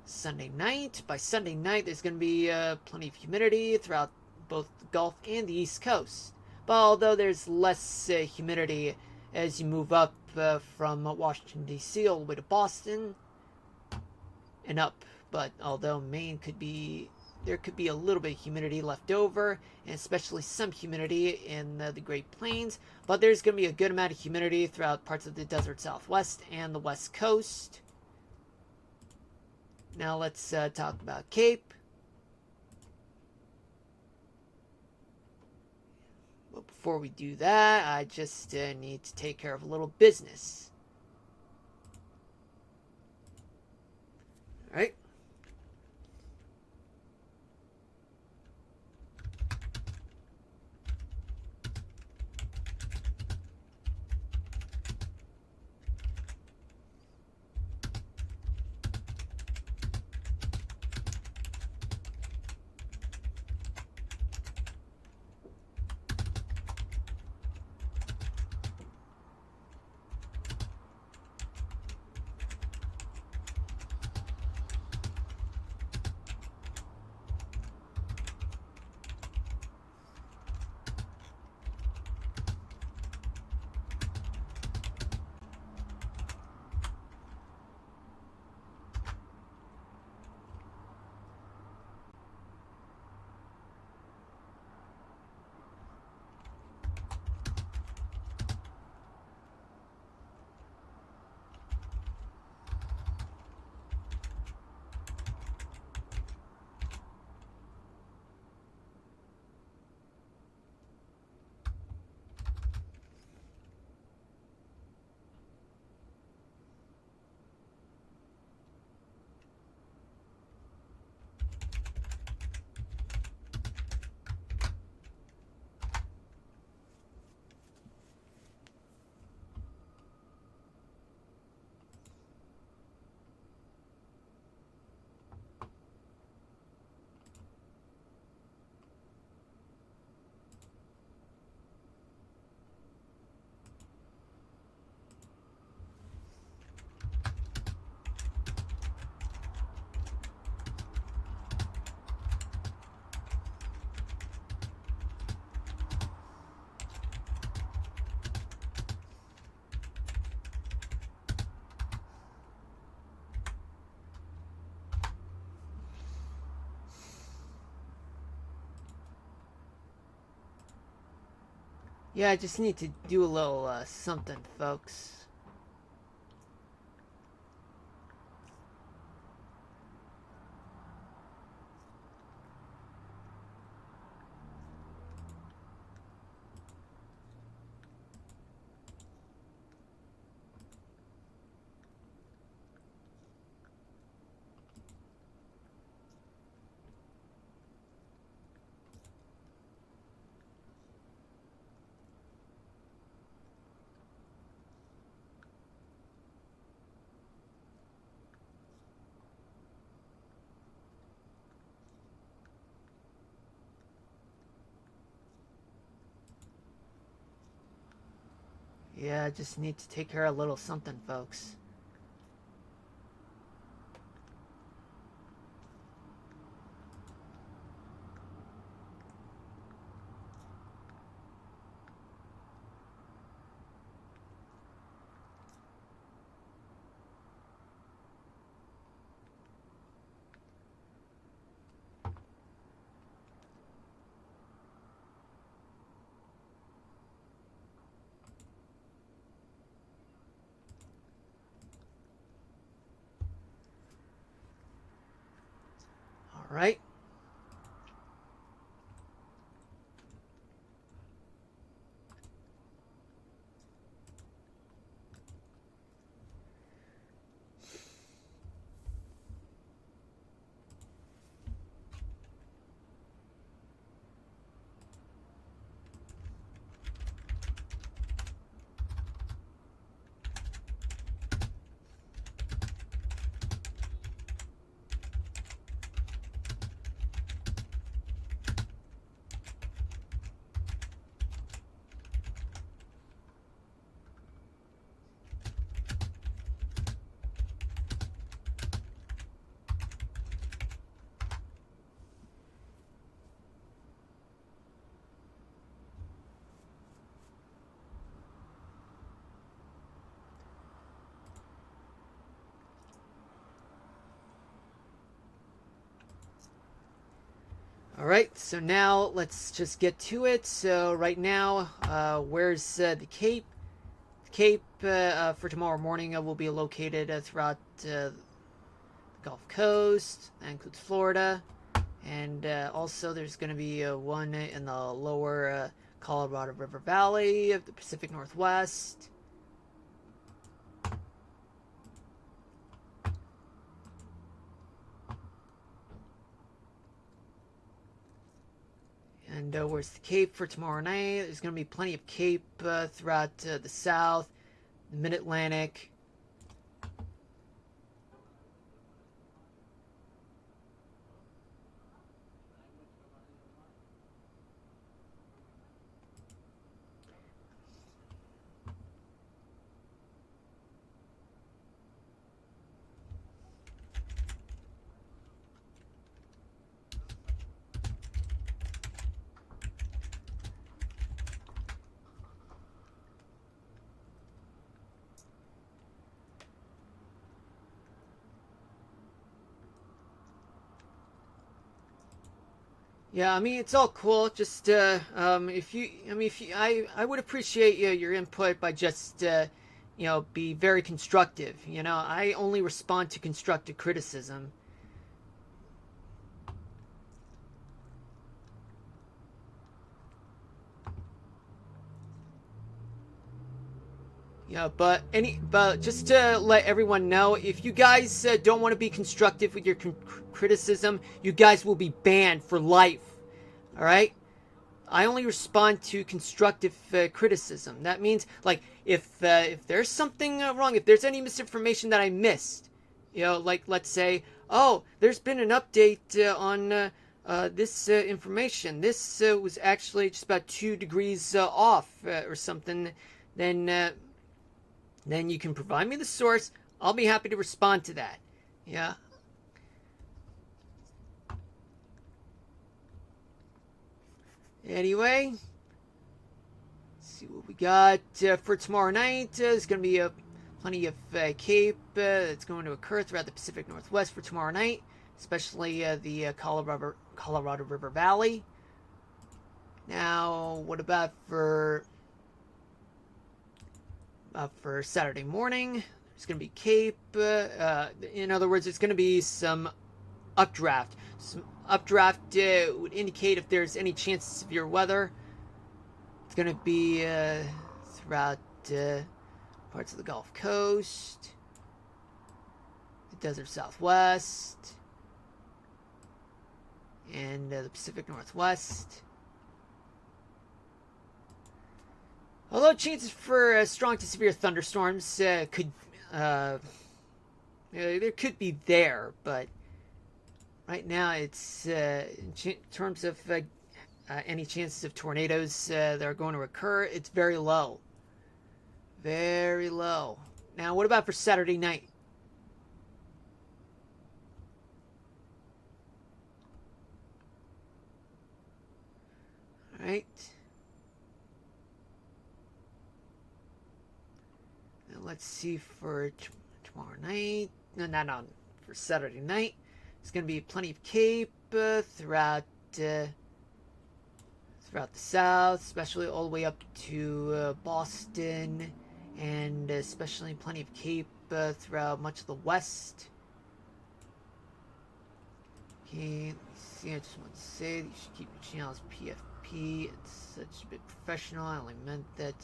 Sunday night? By Sunday night, there's going to be plenty of humidity throughout both the Gulf and the East Coast. But although there's less humidity as you move up from Washington, D.C. all the way to Boston and up. But although Maine there could be a little bit of humidity left over, and especially some humidity in the Great Plains. But there's going to be a good amount of humidity throughout parts of the desert Southwest and the West Coast. Now let's talk about Cape. But before we do that, I just need to take care of a little business. Alright. Yeah, I just need to do a little something, folks. Yeah, I just need to take care of a little something, folks. All right. All right, so now let's just get to it. So right now, where's the Cape? The Cape for tomorrow morning will be located throughout the Gulf Coast. That includes Florida. And also there's going to be one in the lower Colorado River Valley of the Pacific Northwest. And where's the Cape for tomorrow night? There's going to be plenty of Cape throughout the South, the Mid-Atlantic. Yeah, I mean it's all cool. Just if you, I mean, if you, I would appreciate your input by just be very constructive. I only respond to constructive criticism. Yeah, but just to let everyone know, if you guys don't want to be constructive with your criticism, you guys will be banned for life. All right. I only respond to constructive criticism. That means, like, if there's something wrong, if there's any misinformation that I missed, like let's say, oh, there's been an update on this information. This was actually just about 2 degrees off or something. Then then you can provide me the source. I'll be happy to respond to that. Yeah. Anyway, let's see what we got for tomorrow night. There's going to be plenty of Cape that's going to occur throughout the Pacific Northwest for tomorrow night, especially the Colorado River Valley. Now, what about for Saturday morning? There's going to be Cape. In other words, it's going to be some updraft. Some updraft would indicate if there's any chance of severe weather. It's going to be throughout parts of the Gulf Coast, the desert Southwest, and the Pacific Northwest. Although chances for strong to severe thunderstorms there could be there, but right now it's in terms of any chances of tornadoes that are going to occur, it's very low. Very low. Now, what about for Saturday night? All right. Now let's see for tomorrow night. No. For Saturday night, it's going to be plenty of cape throughout the south, especially all the way up to Boston, and especially plenty of cape throughout much of the west. Okay, let me see. I just want to say that you should keep your channels PFP. It's such a big professional. I only meant that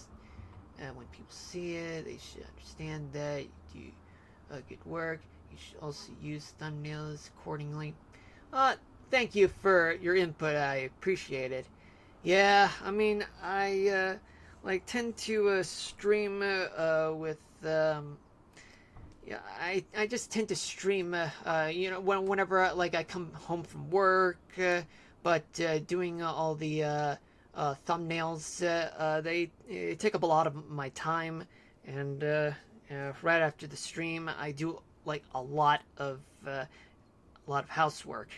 when people see it, they should understand that you do good work. You should also use thumbnails accordingly. Thank you for your input. I appreciate it. Yeah, I mean, I tend to stream with yeah, I just tend to stream whenever I come home from work, but doing all the thumbnails they take up a lot of my time, and right after the stream I do like a lot of housework.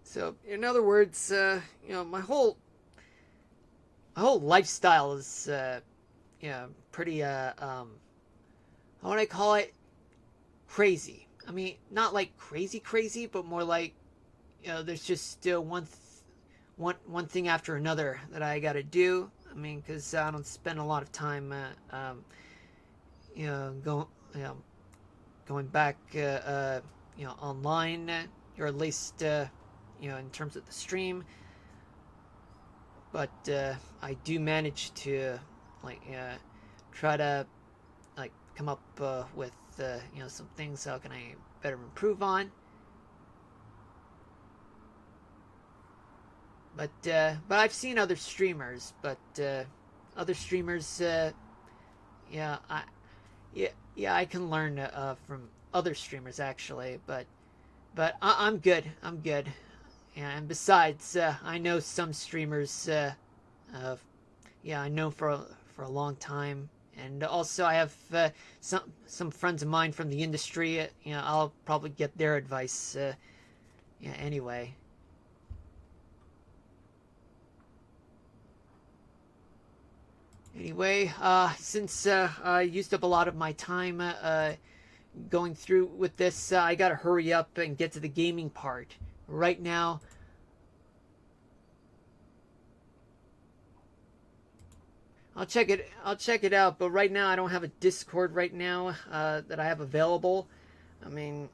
So, in other words, my whole lifestyle is, pretty, how would I call it? Crazy. I mean, not like crazy, but more like, there's just one thing after another that I gotta do. I mean, because I don't spend a lot of time, going, going back, online, or at least, in terms of the stream. But I do manage to try to come up with some things how can I better improve on. But I've seen other streamers, but other streamers, yeah, I can learn from other streamers actually, but I'm good. I'm good. And besides, I know some streamers. I know for a long time, and also I have some friends of mine from the industry. I'll probably get their advice. Anyway. Anyway, since I used up a lot of my time going through with this, I gotta hurry up and get to the gaming part. Right now, I'll check it out, but right now I don't have a Discord right now that I have available. I mean,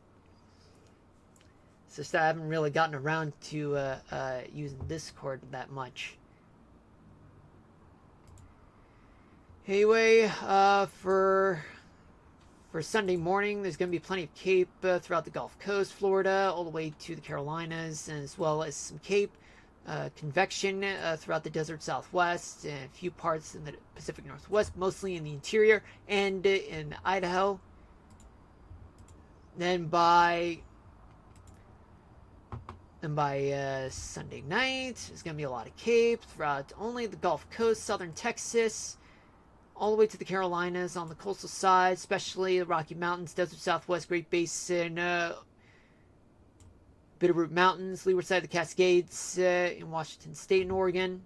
it's just I haven't really gotten around to using Discord that much. Anyway, for Sunday morning, there's going to be plenty of cape throughout the Gulf Coast, Florida, all the way to the Carolinas, and as well as some cape convection throughout the desert Southwest and a few parts in the Pacific Northwest, mostly in the interior and in Idaho. Then by Sunday night, there's going to be a lot of cape throughout only the Gulf Coast, southern Texas, all the way to the Carolinas on the coastal side, especially the Rocky Mountains, Desert Southwest, Great Basin, Bitterroot Mountains, leeward side of the Cascades in Washington State and Oregon.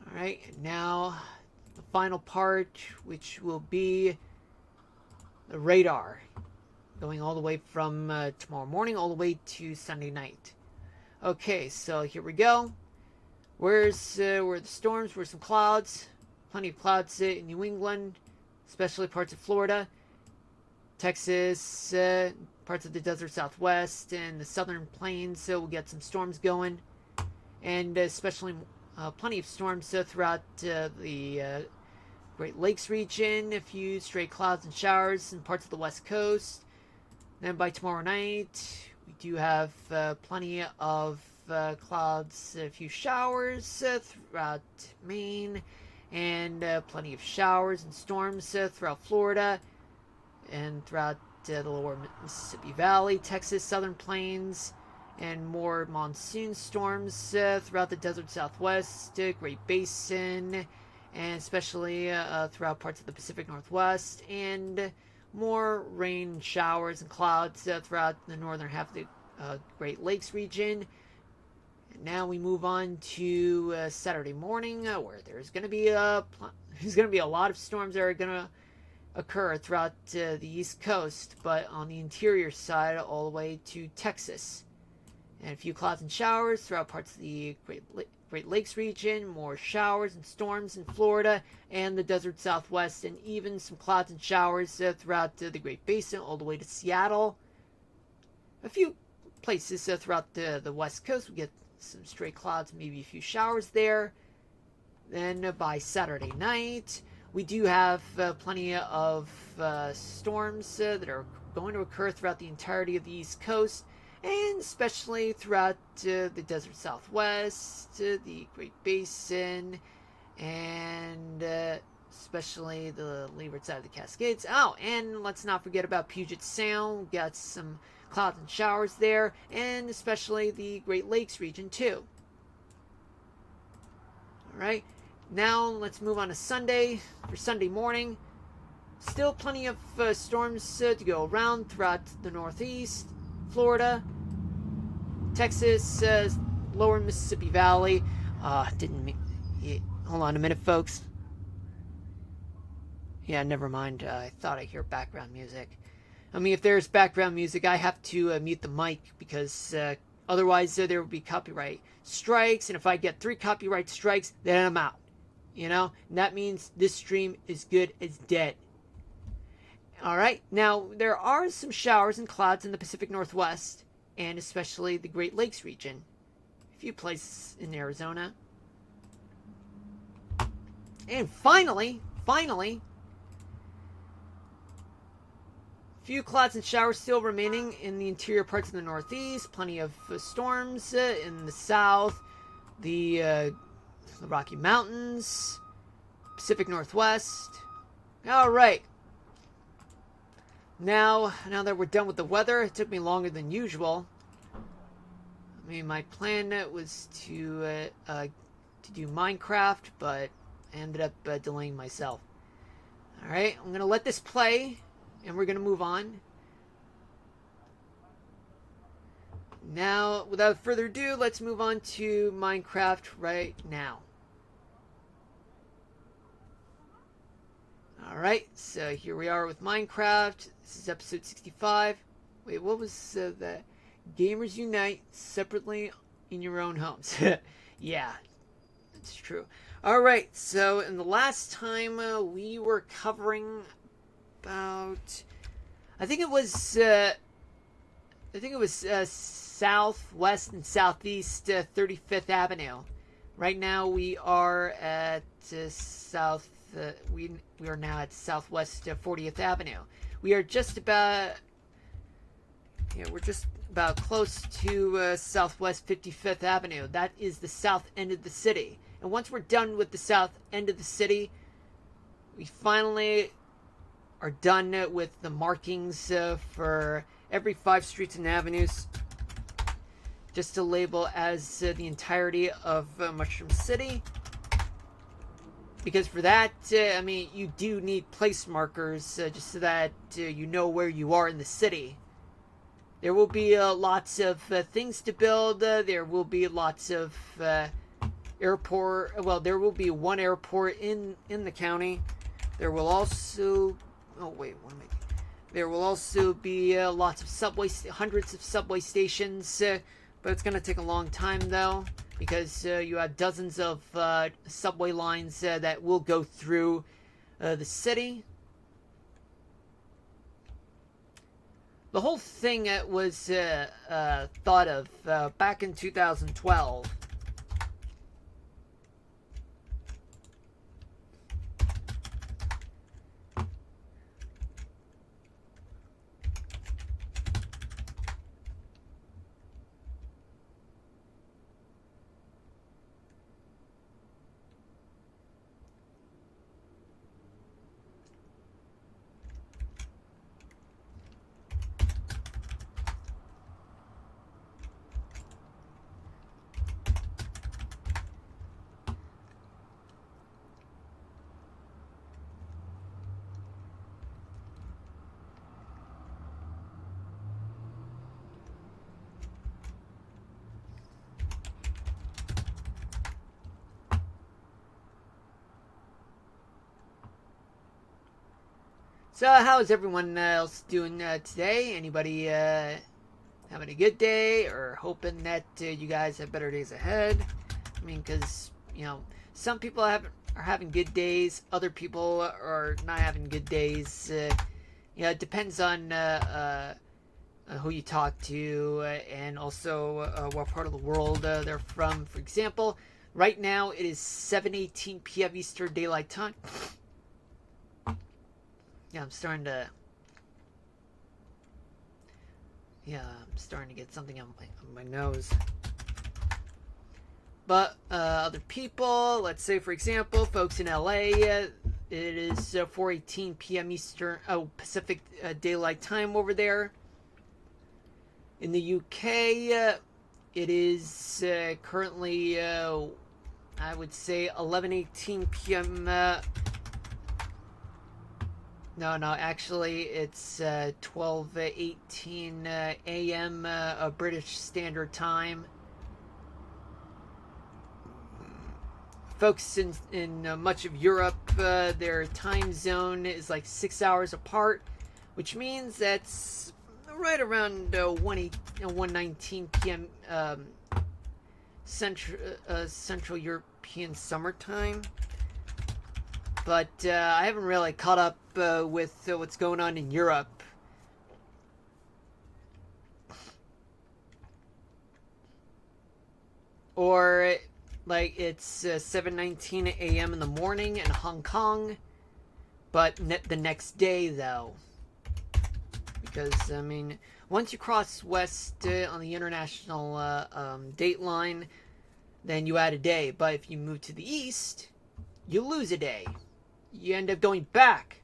Alright, and now the final part, which will be the radar, going all the way from tomorrow morning all the way to Sunday night. Okay, so here we go. Where are the storms? Where's some clouds? Plenty of clouds in New England, especially parts of Florida, Texas, parts of the desert Southwest, and the southern plains. So we'll get some storms going, and especially plenty of storms throughout the Great Lakes region. A few stray clouds and showers in parts of the West Coast. Then by tomorrow night, we do have plenty of clouds, a few showers throughout Maine, and plenty of showers and storms throughout Florida and throughout the lower Mississippi Valley, Texas, Southern Plains, and more monsoon storms throughout the desert Southwest, Great Basin, and especially throughout parts of the Pacific Northwest, and more rain showers and clouds throughout the northern half of the Great Lakes region. And now we move on to Saturday morning, where there's going to be a lot of storms that are going to occur throughout the East Coast, but on the interior side, all the way to Texas. And a few clouds and showers throughout parts of the Great Lakes region, more showers and storms in Florida and the desert Southwest, and even some clouds and showers throughout the Great Basin, all the way to Seattle. A few places throughout the West Coast, we get some stray clouds, maybe a few showers there. Then by Saturday night, we do have plenty of storms that are going to occur throughout the entirety of the East Coast, and especially throughout the desert Southwest, the Great Basin, and especially the leeward side of the Cascades. Oh, and let's not forget about Puget Sound. We got some clouds and showers there, and especially the Great Lakes region too. All right. Now let's move on to Sunday. For Sunday morning, still plenty of storms to go around throughout the Northeast, Florida, Texas, lower Mississippi Valley. Hold on a minute, folks. Yeah, never mind. I thought I hear background music. I mean, if there's background music, I have to mute the mic, because otherwise there will be copyright strikes, and if I get 3 copyright strikes, then I'm out. You know, and that means this stream is good as dead. Alright, now there are some showers and clouds in the Pacific Northwest, and especially the Great Lakes region. A few places in Arizona. And finally, a few clouds and showers still remaining in the interior parts of the Northeast. Plenty of storms in the South, the Rocky Mountains, Pacific Northwest. All right. Now that we're done with the weather, it took me longer than usual. I mean, my plan was to do Minecraft, but I ended up delaying myself. All right, I'm gonna let this play, and we're gonna move on. Now, without further ado, let's move on to Minecraft right now. Alright, so here we are with Minecraft. This is episode 65. Wait, what was that? Gamers unite separately in your own homes. Yeah, that's true. Alright, so in the last time we were covering about... I think it was Southwest and Southeast 35th Avenue. Right now we are at we are now at Southwest 40th Avenue. We are just about we're just about close to Southwest 55th Avenue. That is the south end of the city. And once we're done with the south end of the city, we finally are done with the markings for every 5 streets and avenues, just to label as the entirety of Mushroom City. Because for that, I mean, you do need place markers just so that you know where you are in the city. There will be lots of things to build. There will be lots of airport. Well, there will be one airport in the county. There will also... Oh, wait, what am I... There will also be lots of hundreds of subway stations, but it's going to take a long time, though, because you have dozens of subway lines that will go through the city. The whole thing was thought of back in 2012. So, how is everyone else doing today? Anybody having a good day or hoping that you guys have better days ahead? I mean, because, some people are having good days, other people are not having good days. It depends on who you talk to and also what part of the world they're from. For example, right now it is 7:18 p.m. Eastern Daylight Time. Yeah, I'm starting to get something on my nose. But other people, let's say for example, folks in LA, it is 4:18 p.m. Eastern Pacific Daylight Time over there. In the UK, it is currently, I would say, 11:18 p.m. No, actually, it's 12:18 a.m. British Standard Time. Folks in much of Europe, their time zone is like 6 hours apart, which means that's right around 1:19 p.m. Central European summertime. But I haven't really caught up with what's going on in Europe. Or like it's 7:19 a.m. in the morning in Hong Kong, but the next day though. Because, I mean, once you cross west on the international date line, then you add a day. But if you move to the east, you lose a day. You end up going back.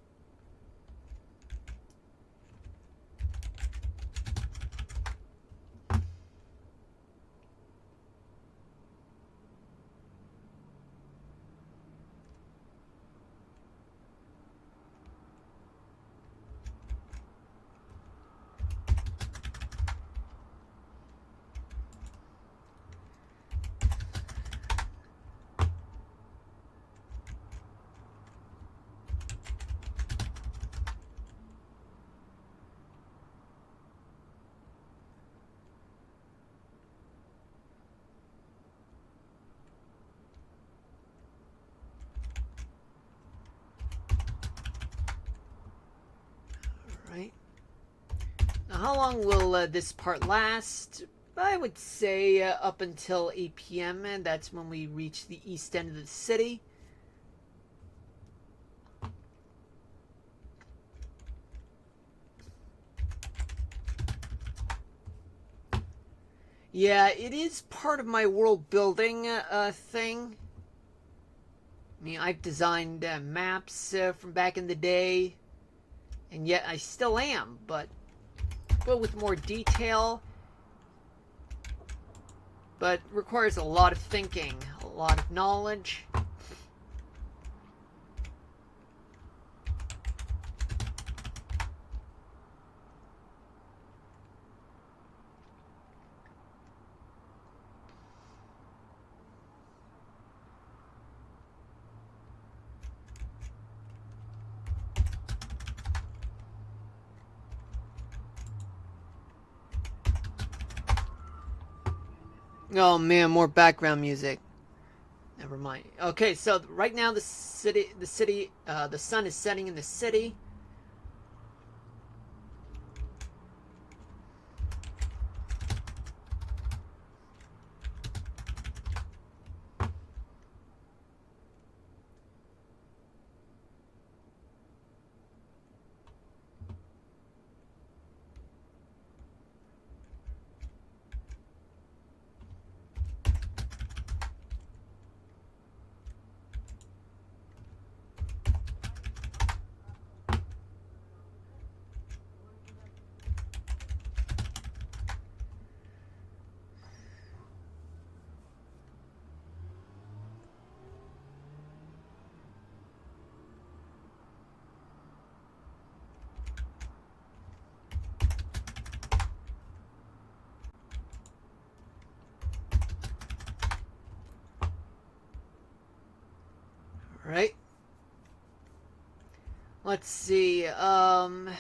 Right. Now, how long will this part last? I would say up until 8 p.m. and that's when we reach the east end of the city. Yeah, it is part of my world building thing. I mean, I've designed maps from back in the day, and yet I still am, but with more detail. But requires a lot of thinking, a lot of knowledge. Oh man, more background music. Never mind. Okay, so right now the sun is setting in the city. Right? Let's see. What's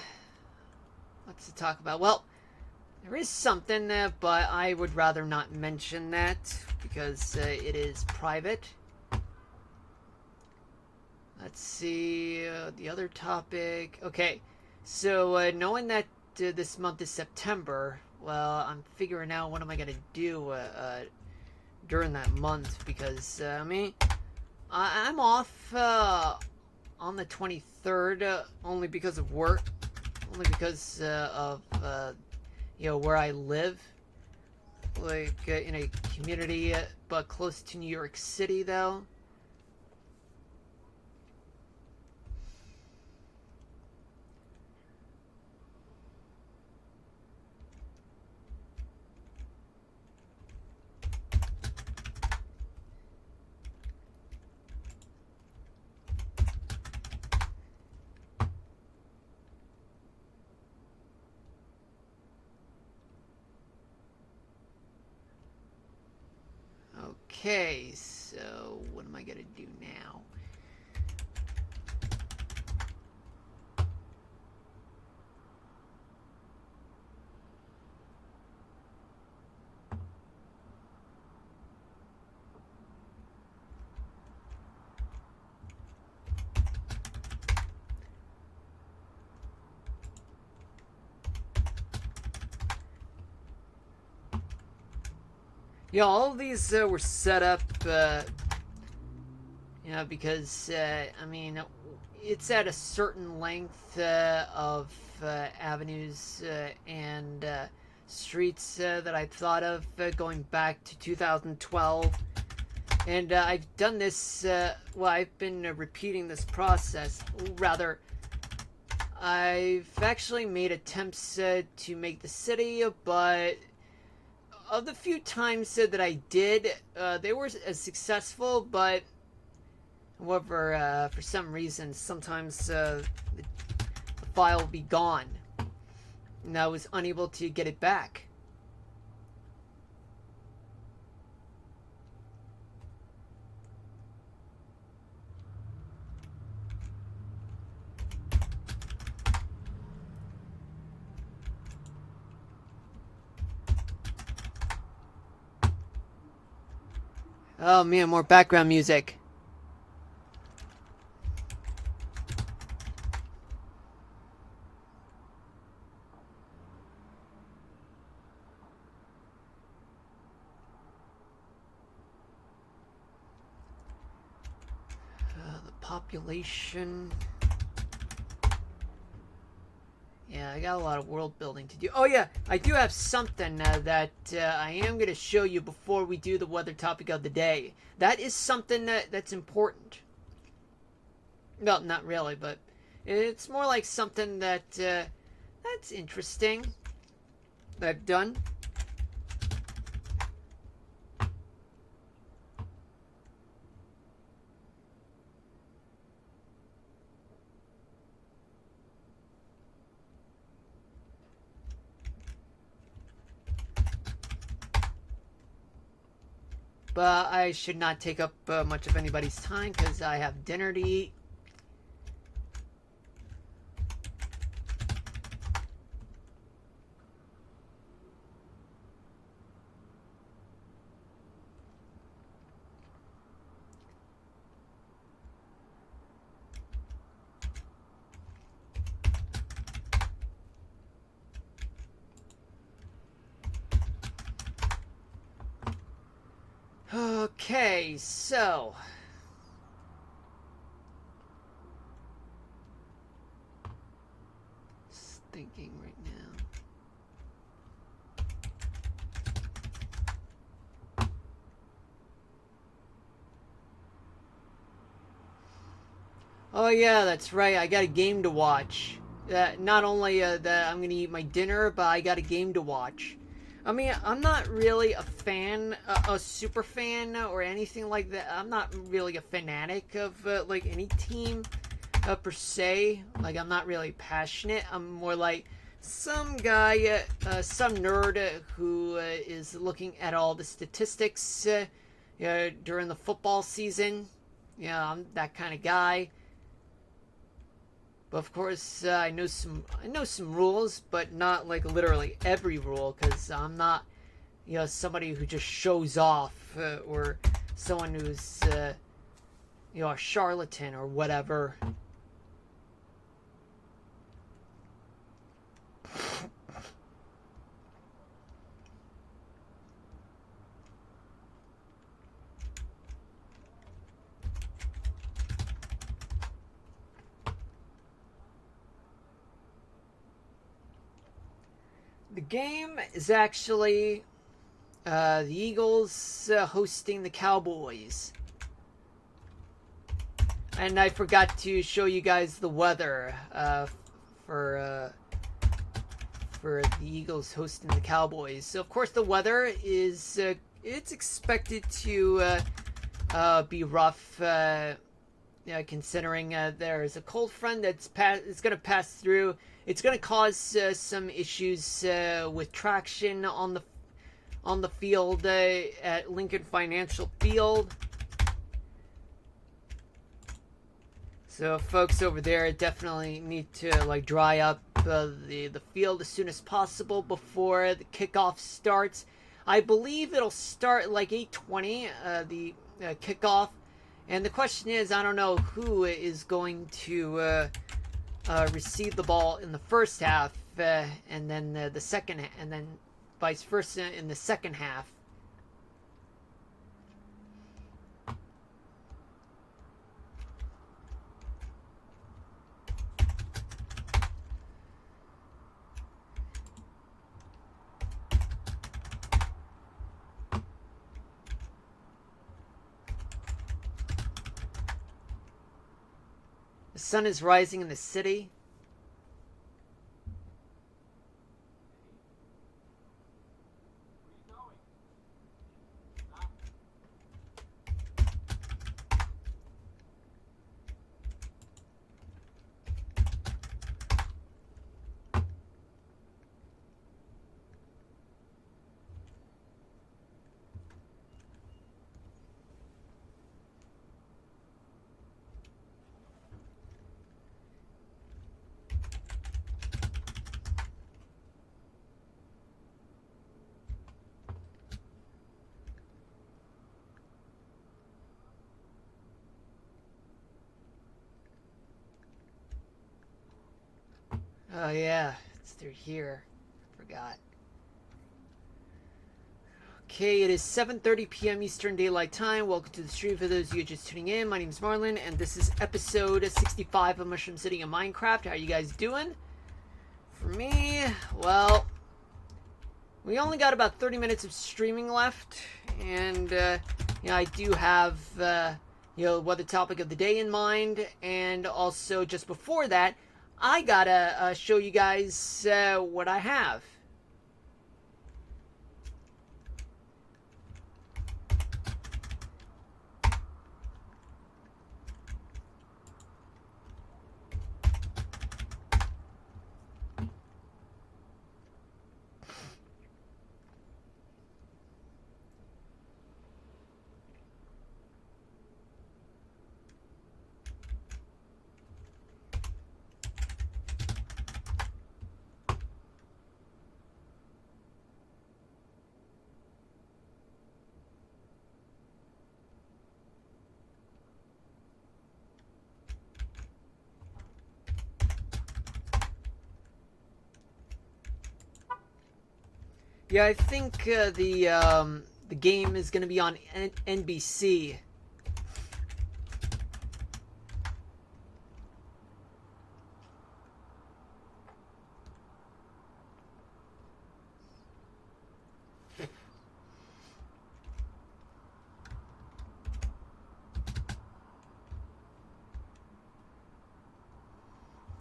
to talk about? Well, there is something, but I would rather not mention that because it is private. Let's see, the other topic. Okay, so knowing that this month is September, well, I'm figuring out what am I gonna do during that month because I'm off on the 23rd only because of work, only because of where I live, like in a community but close to New York City though. Okay, so what am I gonna do now? Yeah, all of these were set up, because it's at a certain length of avenues and streets that I've thought of going back to 2012. And I've done this, I've been repeating this process. Rather, I've actually made attempts to make the city, but of the few times that I did, they were successful, but however, for some reason, sometimes the file will be gone, and I was unable to get it back. Oh man, more background music. The population. Yeah, I got a lot of world building to do. Oh yeah, I do have something that I am going to show you before we do the weather topic of the day. That is something that's important. Well, not really, but it's more like something that's interesting that I've done. But I should not take up much of anybody's time because I have dinner to eat. Okay, so just thinking right now. Oh yeah, that's right. I got a game to watch. Not only that I'm gonna eat my dinner, but I got a game to watch. I mean, I'm not really a fan, a super fan, or anything like that. I'm not really a fanatic of like any team per se. Like, I'm not really passionate. I'm more like some guy, some nerd who is looking at all the statistics during the football season. Yeah, I'm that kind of guy. But of course, I know some rules, but not like literally every rule, because I'm not, somebody who just shows off, or someone who's, a charlatan or whatever. The game is actually the Eagles hosting the Cowboys. And I forgot to show you guys the weather for the Eagles hosting the Cowboys. So of course the weather is it's expected to be rough. Considering there's a cold front it's going to pass through. It's going to cause some issues with traction on the field at Lincoln Financial Field. So folks over there definitely need to dry up the field as soon as possible before the kickoff starts. I believe it'll start 8:20, the kickoff. And the question is, I don't know who is going to receive the ball in the first half, and then the second, and then vice versa in the second half. The sun is rising in the city. Oh yeah, it's through here. Forgot. Okay, it is 7:30 p.m. Eastern Daylight Time. Welcome to the stream for those of you just tuning in. My name is Marlon, and this is episode 65 of Mushroom City in Minecraft. How are you guys doing? For me, well, we only got about 30 minutes of streaming left, and I do have what the topic of the day in mind, and also just before that, I gotta show you guys what I have. Yeah, I think the game is going to be on NBC.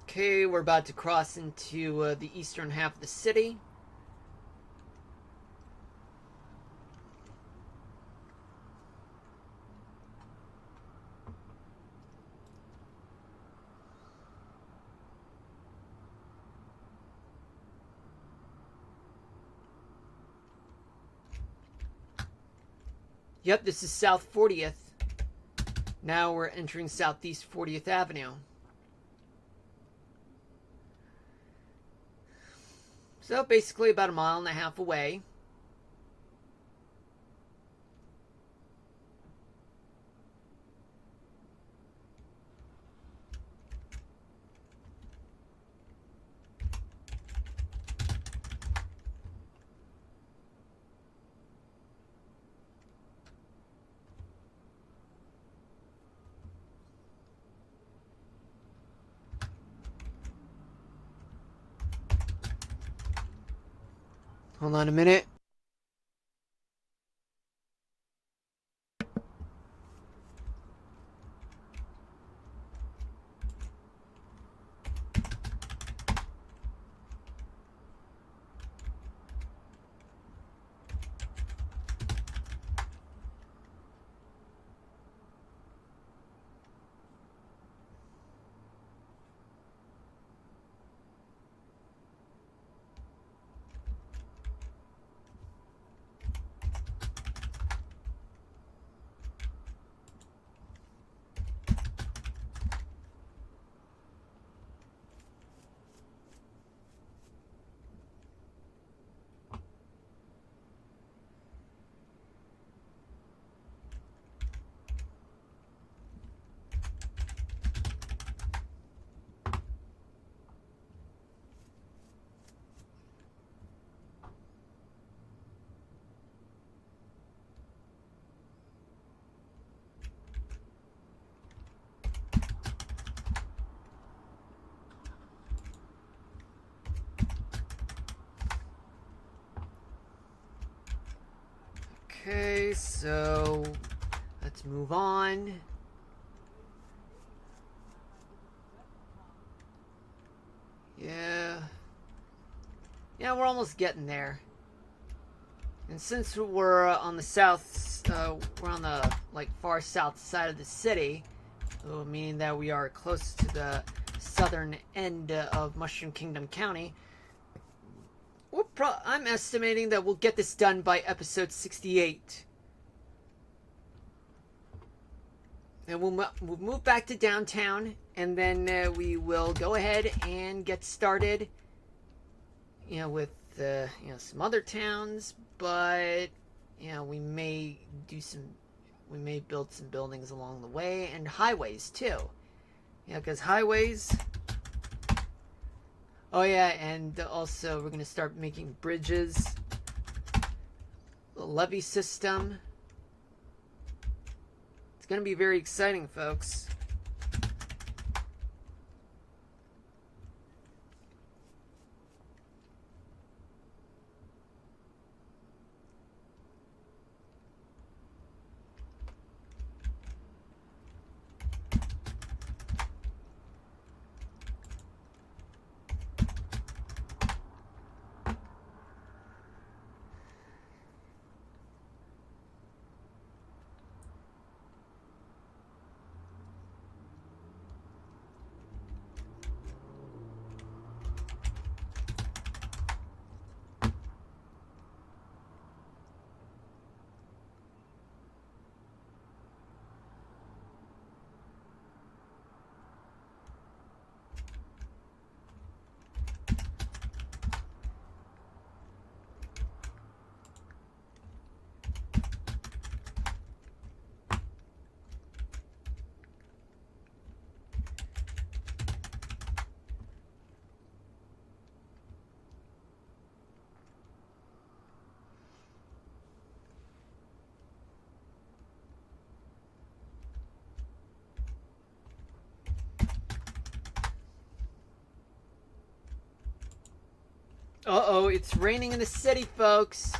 Okay, we're about to cross into the eastern half of the city. Yep, this is South 40th. Now we're entering Southeast 40th Avenue. So basically about a mile and a half away. Hold on a minute. Okay, so let's move on. Yeah. Yeah, we're almost getting there. And since we're on the we're on the far south side of the city, meaning that we are close to the southern end of Mushroom Kingdom County. I'm estimating that we'll get this done by episode 68. And we'll move back to downtown, and then we will go ahead and get started, with some other towns, but we may build some buildings along the way, and highways too. Because highways. Oh yeah, and also we're gonna start making bridges, the levee system. It's gonna be very exciting, folks. Uh-oh, it's raining in the city, folks.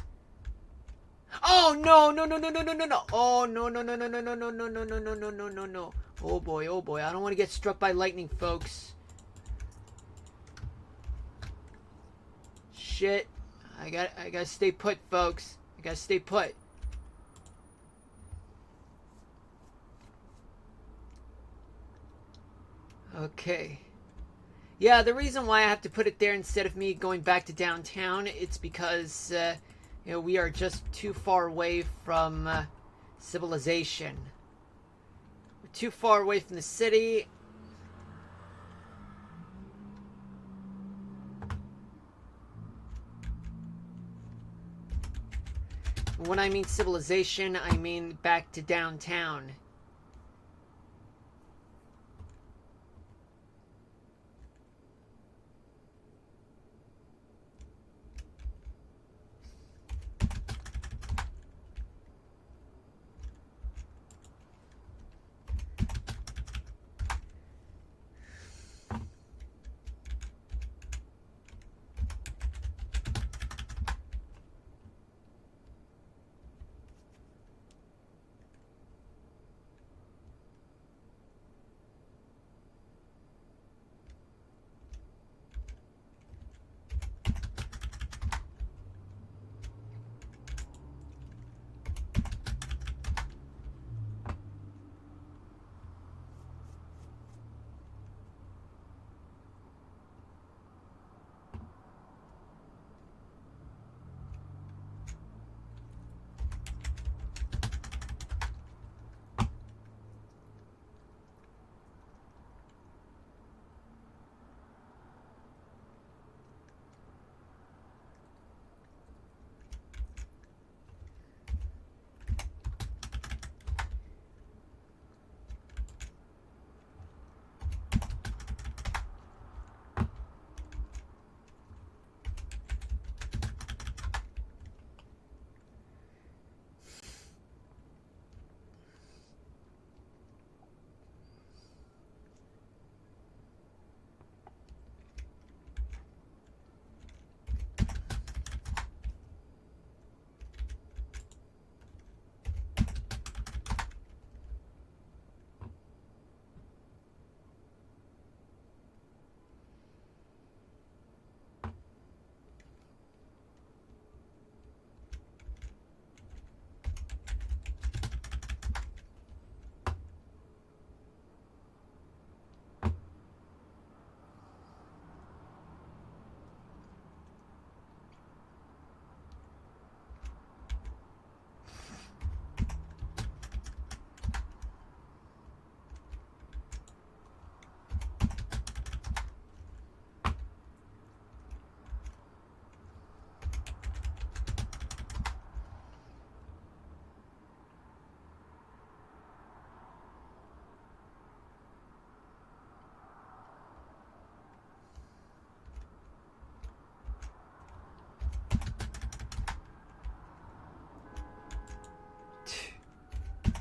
Oh no, no, no, no, no, no, no, no. Oh no, no, no, no, no, no, no, no, no, no, no, no, no, no, no. Oh boy, oh boy. I don't want to get struck by lightning, folks. Shit. I gotta stay put, folks. I gotta stay put. Okay. Yeah, the reason why I have to put it there instead of me going back to downtown, it's because, we are just too far away from civilization. We're too far away from the city. When I mean civilization, I mean back to downtown.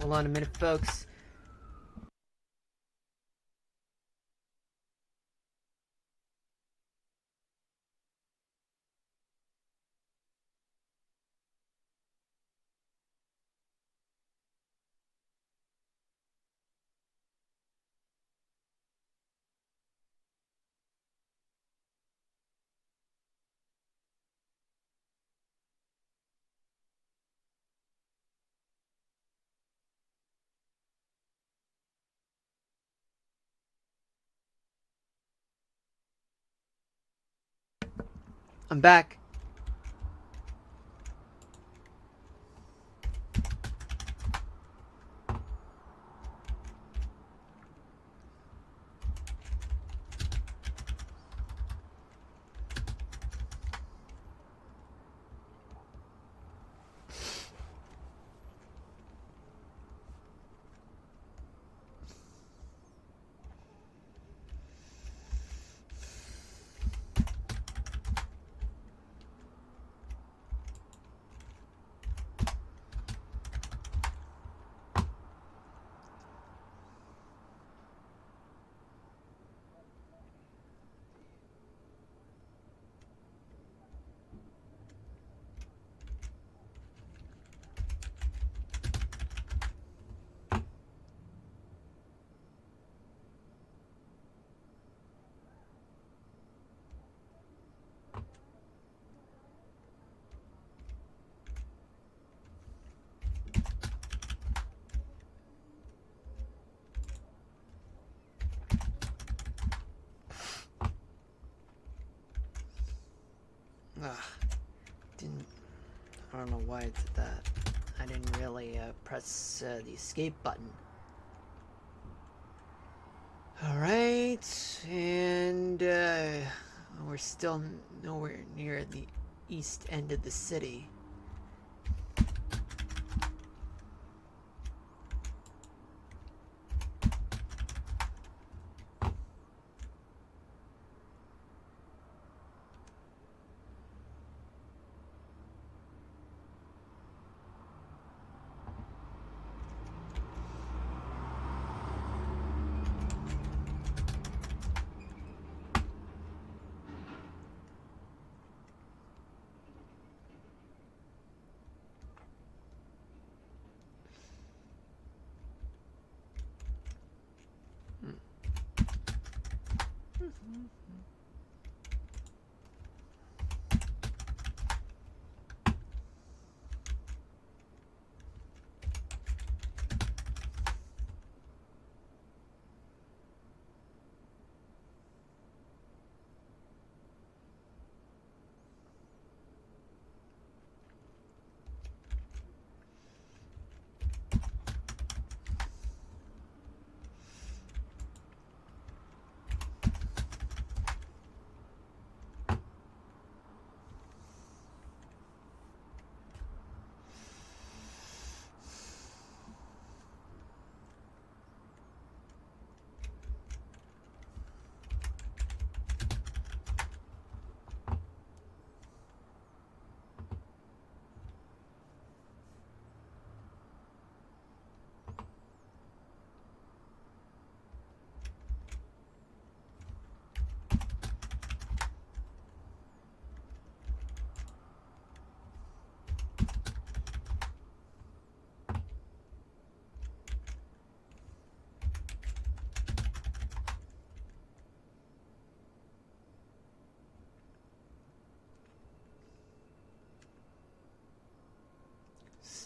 Hold on a minute, folks. I'm back. Ugh. I don't know why it did that. I didn't really press the escape button. Alright, and we're still nowhere near the east end of the city.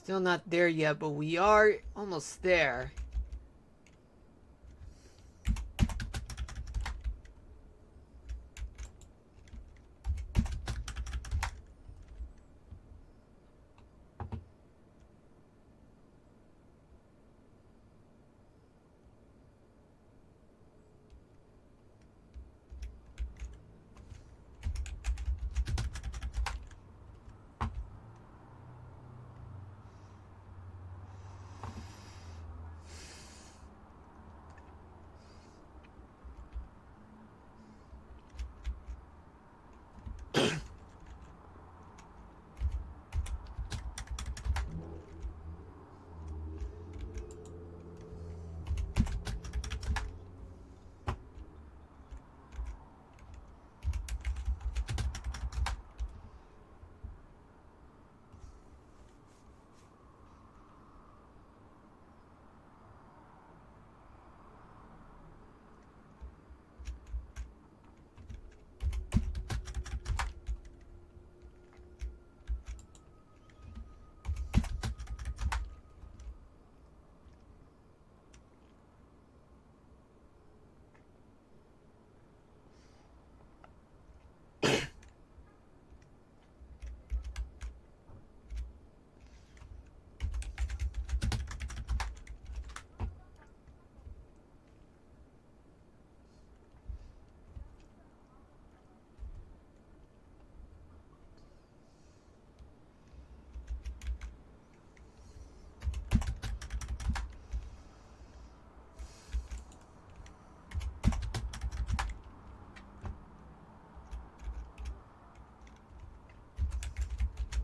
Still not there yet, but we are almost there.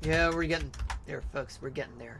Yeah, we're getting there, folks. We're getting there.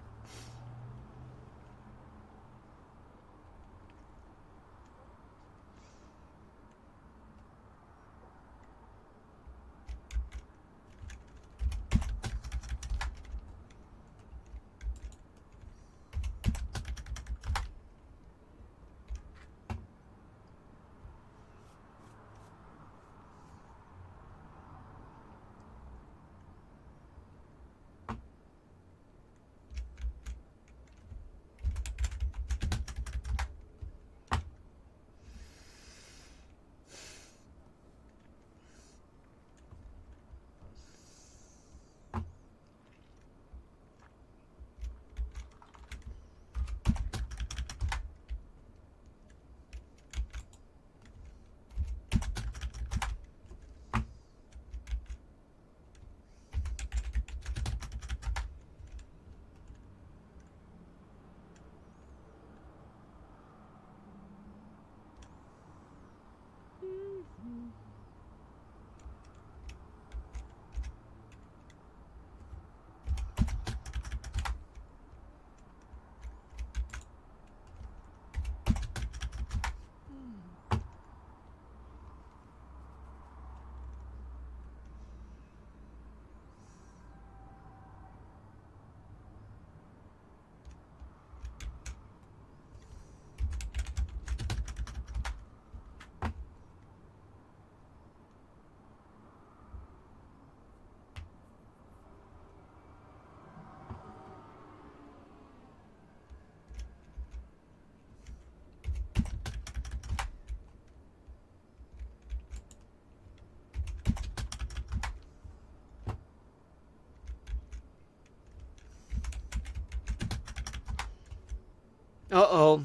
Uh-oh.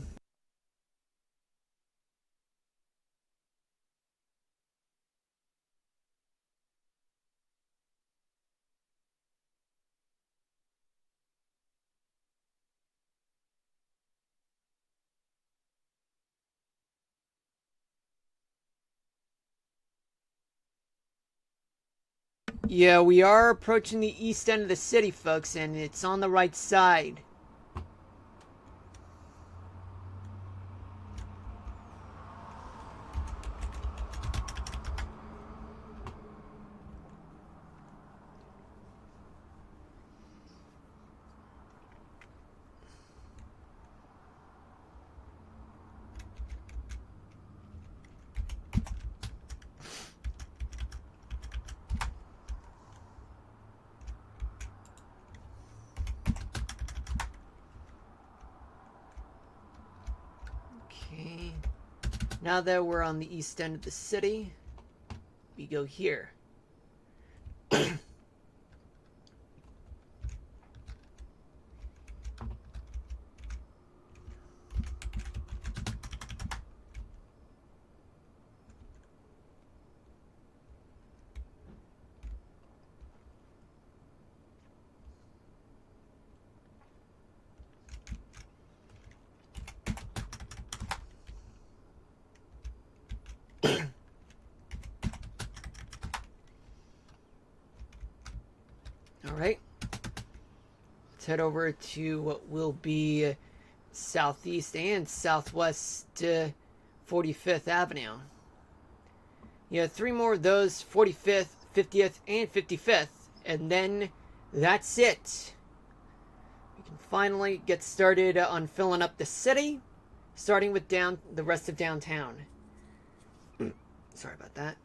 Yeah, we are approaching the east end of the city, folks, and it's on the right side. Now that we're on the east end of the city, we go here. Alright. Let's head over to what will be southeast and southwest 45th Avenue. You have 3 more of those, 45th, 50th, and 55th, and then that's it. We can finally get started on filling up the city, starting with the rest of downtown. Sorry about that.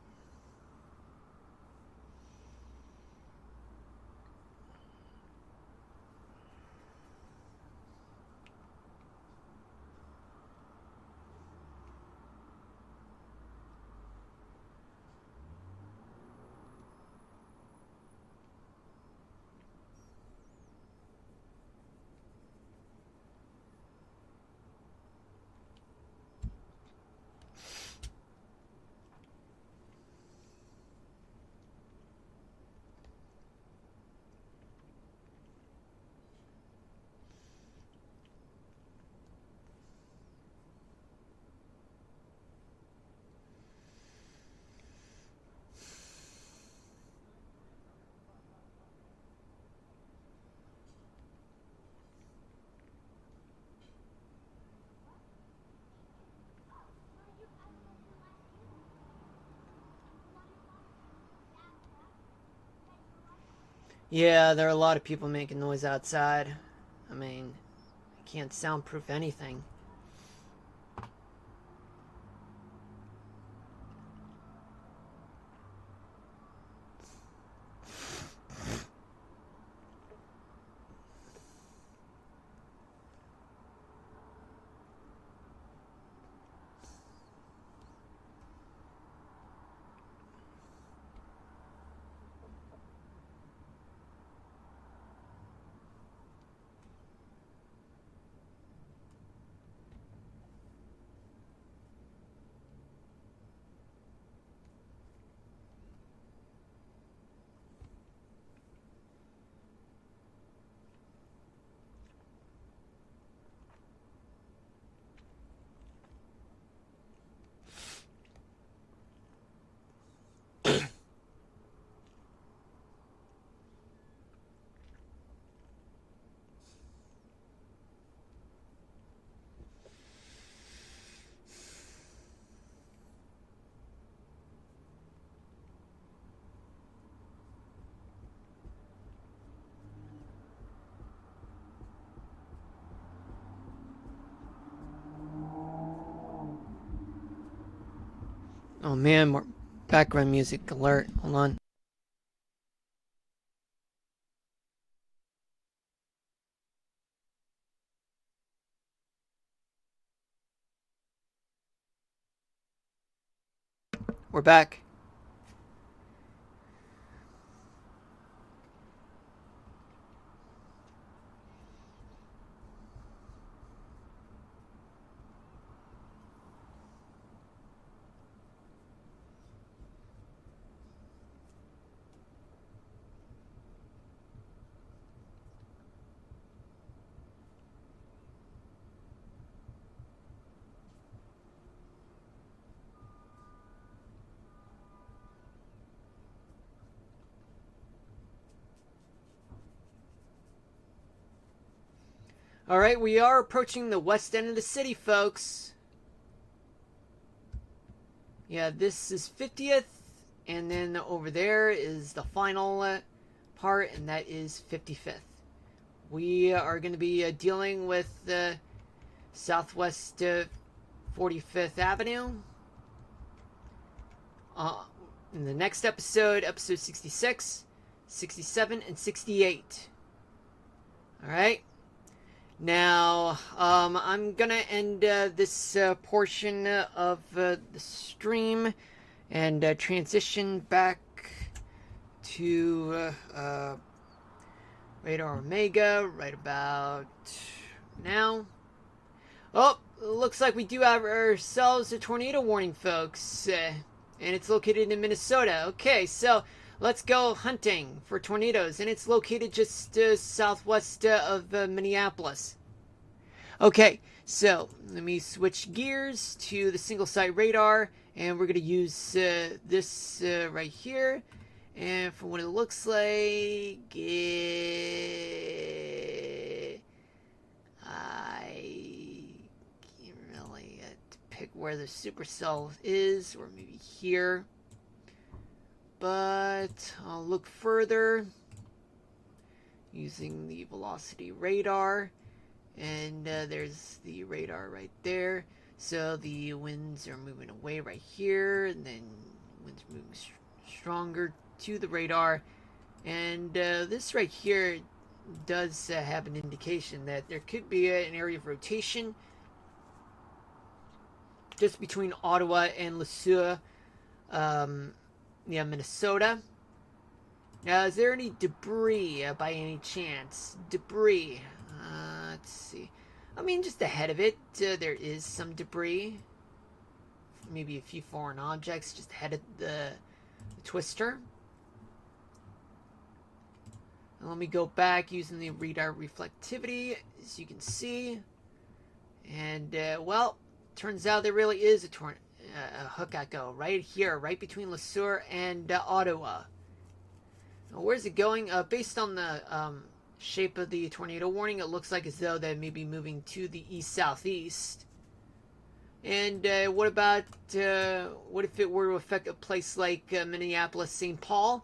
Yeah, there are a lot of people making noise outside. I mean, I can't soundproof anything. Oh man, more background music alert. Hold on. We're back. Alright, we are approaching the west end of the city, folks. Yeah, this is 50th, and then over there is the final part, and that is 55th. We are going to be dealing with Southwest 45th Avenue. In the next episode, episode 66, 67, and 68. Alright? Now, I'm gonna end this portion of the stream and transition back to Radar Omega right about now. Oh, looks like we do have ourselves a tornado warning, folks. And it's located in Minnesota. Okay, so let's go hunting for tornadoes. And it's located just southwest of Minneapolis. Okay, so let me switch gears to the single site radar. And we're going to use this right here. And from what it looks like, I can't really pick where the supercell is, or maybe here. But I'll look further using the velocity radar. And there's the radar right there. So the winds are moving away right here, and then winds moving stronger to the radar. And this right here does have an indication that there could be an area of rotation just between Ottawa and LeSueur, Minnesota. Now, is there any debris by any chance? Debris. Let's see. I mean, just ahead of it, there is some debris. Maybe a few foreign objects just ahead of the twister. And let me go back using the radar reflectivity, as you can see. And, well, turns out there really is a hook echo right here, right between LeSueur and Ottawa. Now, where's it going? Based on the shape of the tornado warning, it looks like as though they may be moving to the east-southeast. And what about, what if it were to affect a place like Minneapolis, St. Paul?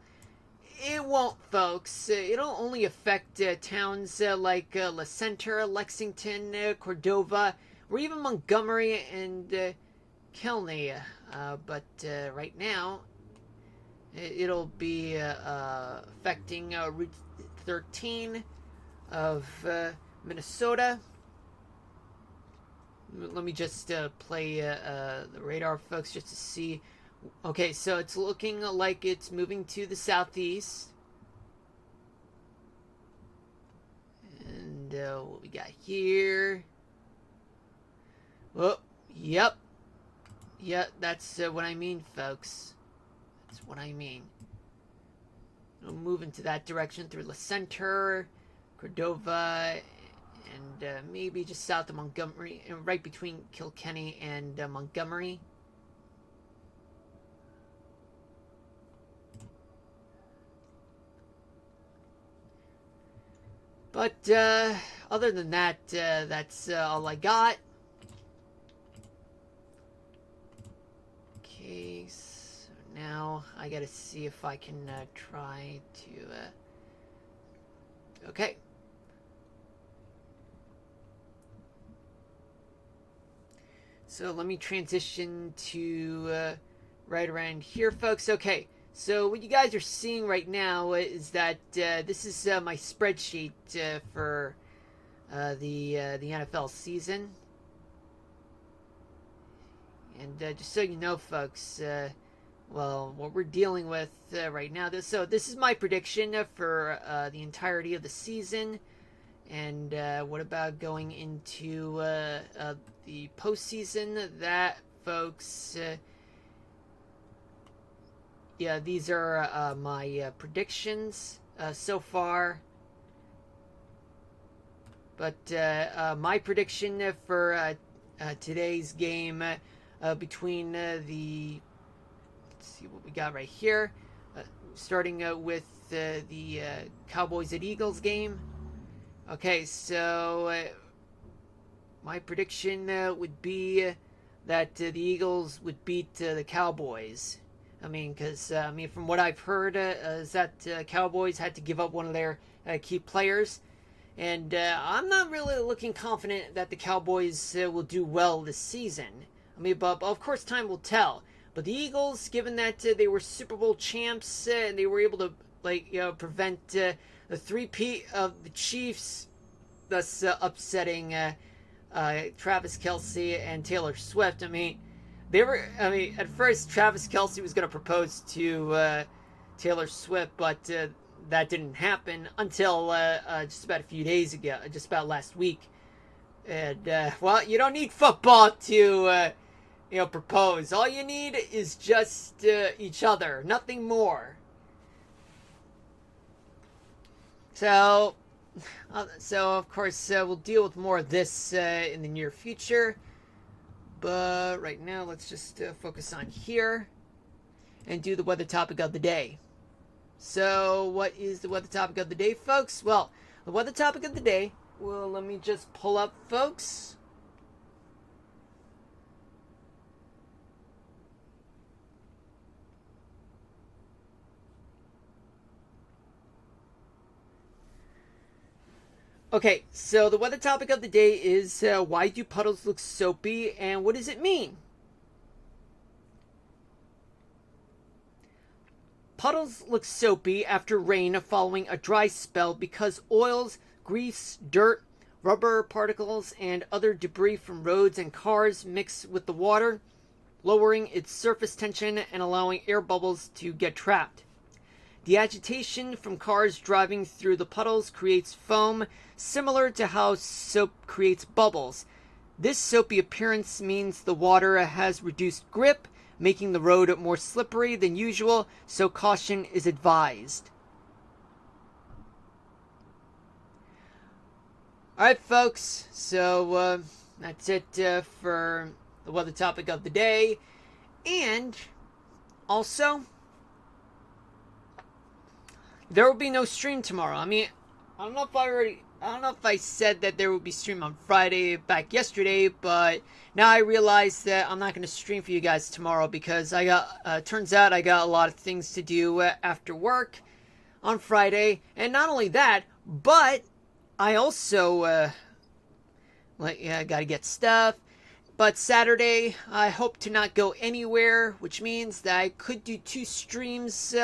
It won't, folks. It'll only affect towns like La Center, Lexington, Cordova, or even Montgomery and Kelly. But right now, it'll be affecting Route 13 of Minnesota. Let me just play the radar, folks, just to see. Okay, so it's looking like it's moving to the southeast. And what we got here. Oh, yep. Yeah, that's what I mean, folks. That's what I mean. It'll move into that direction through La Center, Cordova, and maybe just south of Montgomery, right between Kilkenny and Montgomery. But other than that, that's all I got. Okay, so now I gotta see if I can try to... Okay. So let me transition to right around here, folks. Okay. So what you guys are seeing right now is that this is my spreadsheet for the NFL season. And just so you know, folks, well, what we're dealing with right now. This is my prediction for the entirety of the season. And what about going into the postseason? That, folks... yeah, these are my predictions so far. But my prediction for today's game between the... Let's see what we got right here. Starting with the Cowboys at Eagles game. Okay, so my prediction would be that the Eagles would beat the Cowboys. I mean, because from what I've heard, is that Cowboys had to give up one of their key players, and I'm not really looking confident that the Cowboys will do well this season. I mean, but of course, time will tell. But the Eagles, given that they were Super Bowl champs and they were able to prevent the three-peat of the Chiefs us upsetting Travis Kelce and Taylor Swift. I mean, at first Travis Kelce was going to propose to Taylor Swift, but that didn't happen until just about a few days ago, just about last week. And well, you don't need football to propose. All you need is just each other, nothing more. So of course we'll deal with more of this in the near future. But right now, let's just focus on here and do the weather topic of the day. So what is the weather topic of the day, folks? Well, the weather topic of the day, well, let me just pull up, folks. Okay, so the weather topic of the day is why do puddles look soapy and what does it mean? Puddles look soapy after rain following a dry spell because oils, grease, dirt, rubber particles, and other debris from roads and cars mix with the water, lowering its surface tension and allowing air bubbles to get trapped. The agitation from cars driving through the puddles creates foam, similar to how soap creates bubbles. This soapy appearance means the water has reduced grip, making the road more slippery than usual, so caution is advised. Alright, folks, so that's it for the weather topic of the day. And also, there will be no stream tomorrow. I mean, I don't know if I said that there would be stream on Friday back yesterday, but now I realize that I'm not going to stream for you guys tomorrow because turns out I got a lot of things to do after work on Friday. And not only that, but I also, got to get stuff. But Saturday, I hope to not go anywhere, which means that I could do 2 streams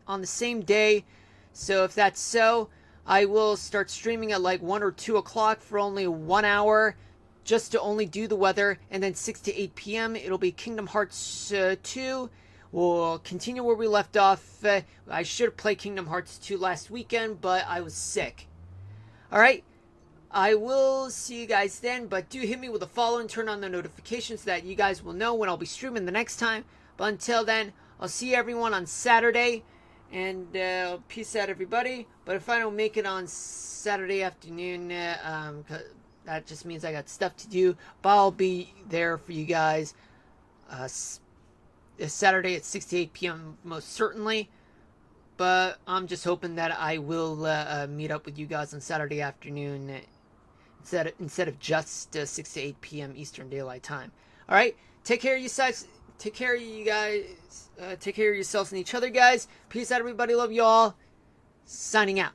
on the same day. So if that's so, I will start streaming at like 1 or 2 o'clock for only 1 hour, just to only do the weather, and then 6 to 8 p.m. it'll be Kingdom Hearts 2. We'll continue where we left off. I should have played Kingdom Hearts 2 last weekend, but I was sick. Alright, I will see you guys then, but do hit me with a follow and turn on the notifications so that you guys will know when I'll be streaming the next time. But until then, I'll see everyone on Saturday. And peace out, everybody. But if I don't make it on Saturday afternoon, that just means I got stuff to do. But I'll be there for you guys Saturday at 6 to 8 p.m. most certainly. But I'm just hoping that I will meet up with you guys on Saturday afternoon instead of just 6 to 8 p.m. Eastern Daylight Time. All right, take care of you guys. Take care of you guys. Take care of yourselves and each other, guys. Peace out, everybody. Love you all. Signing out.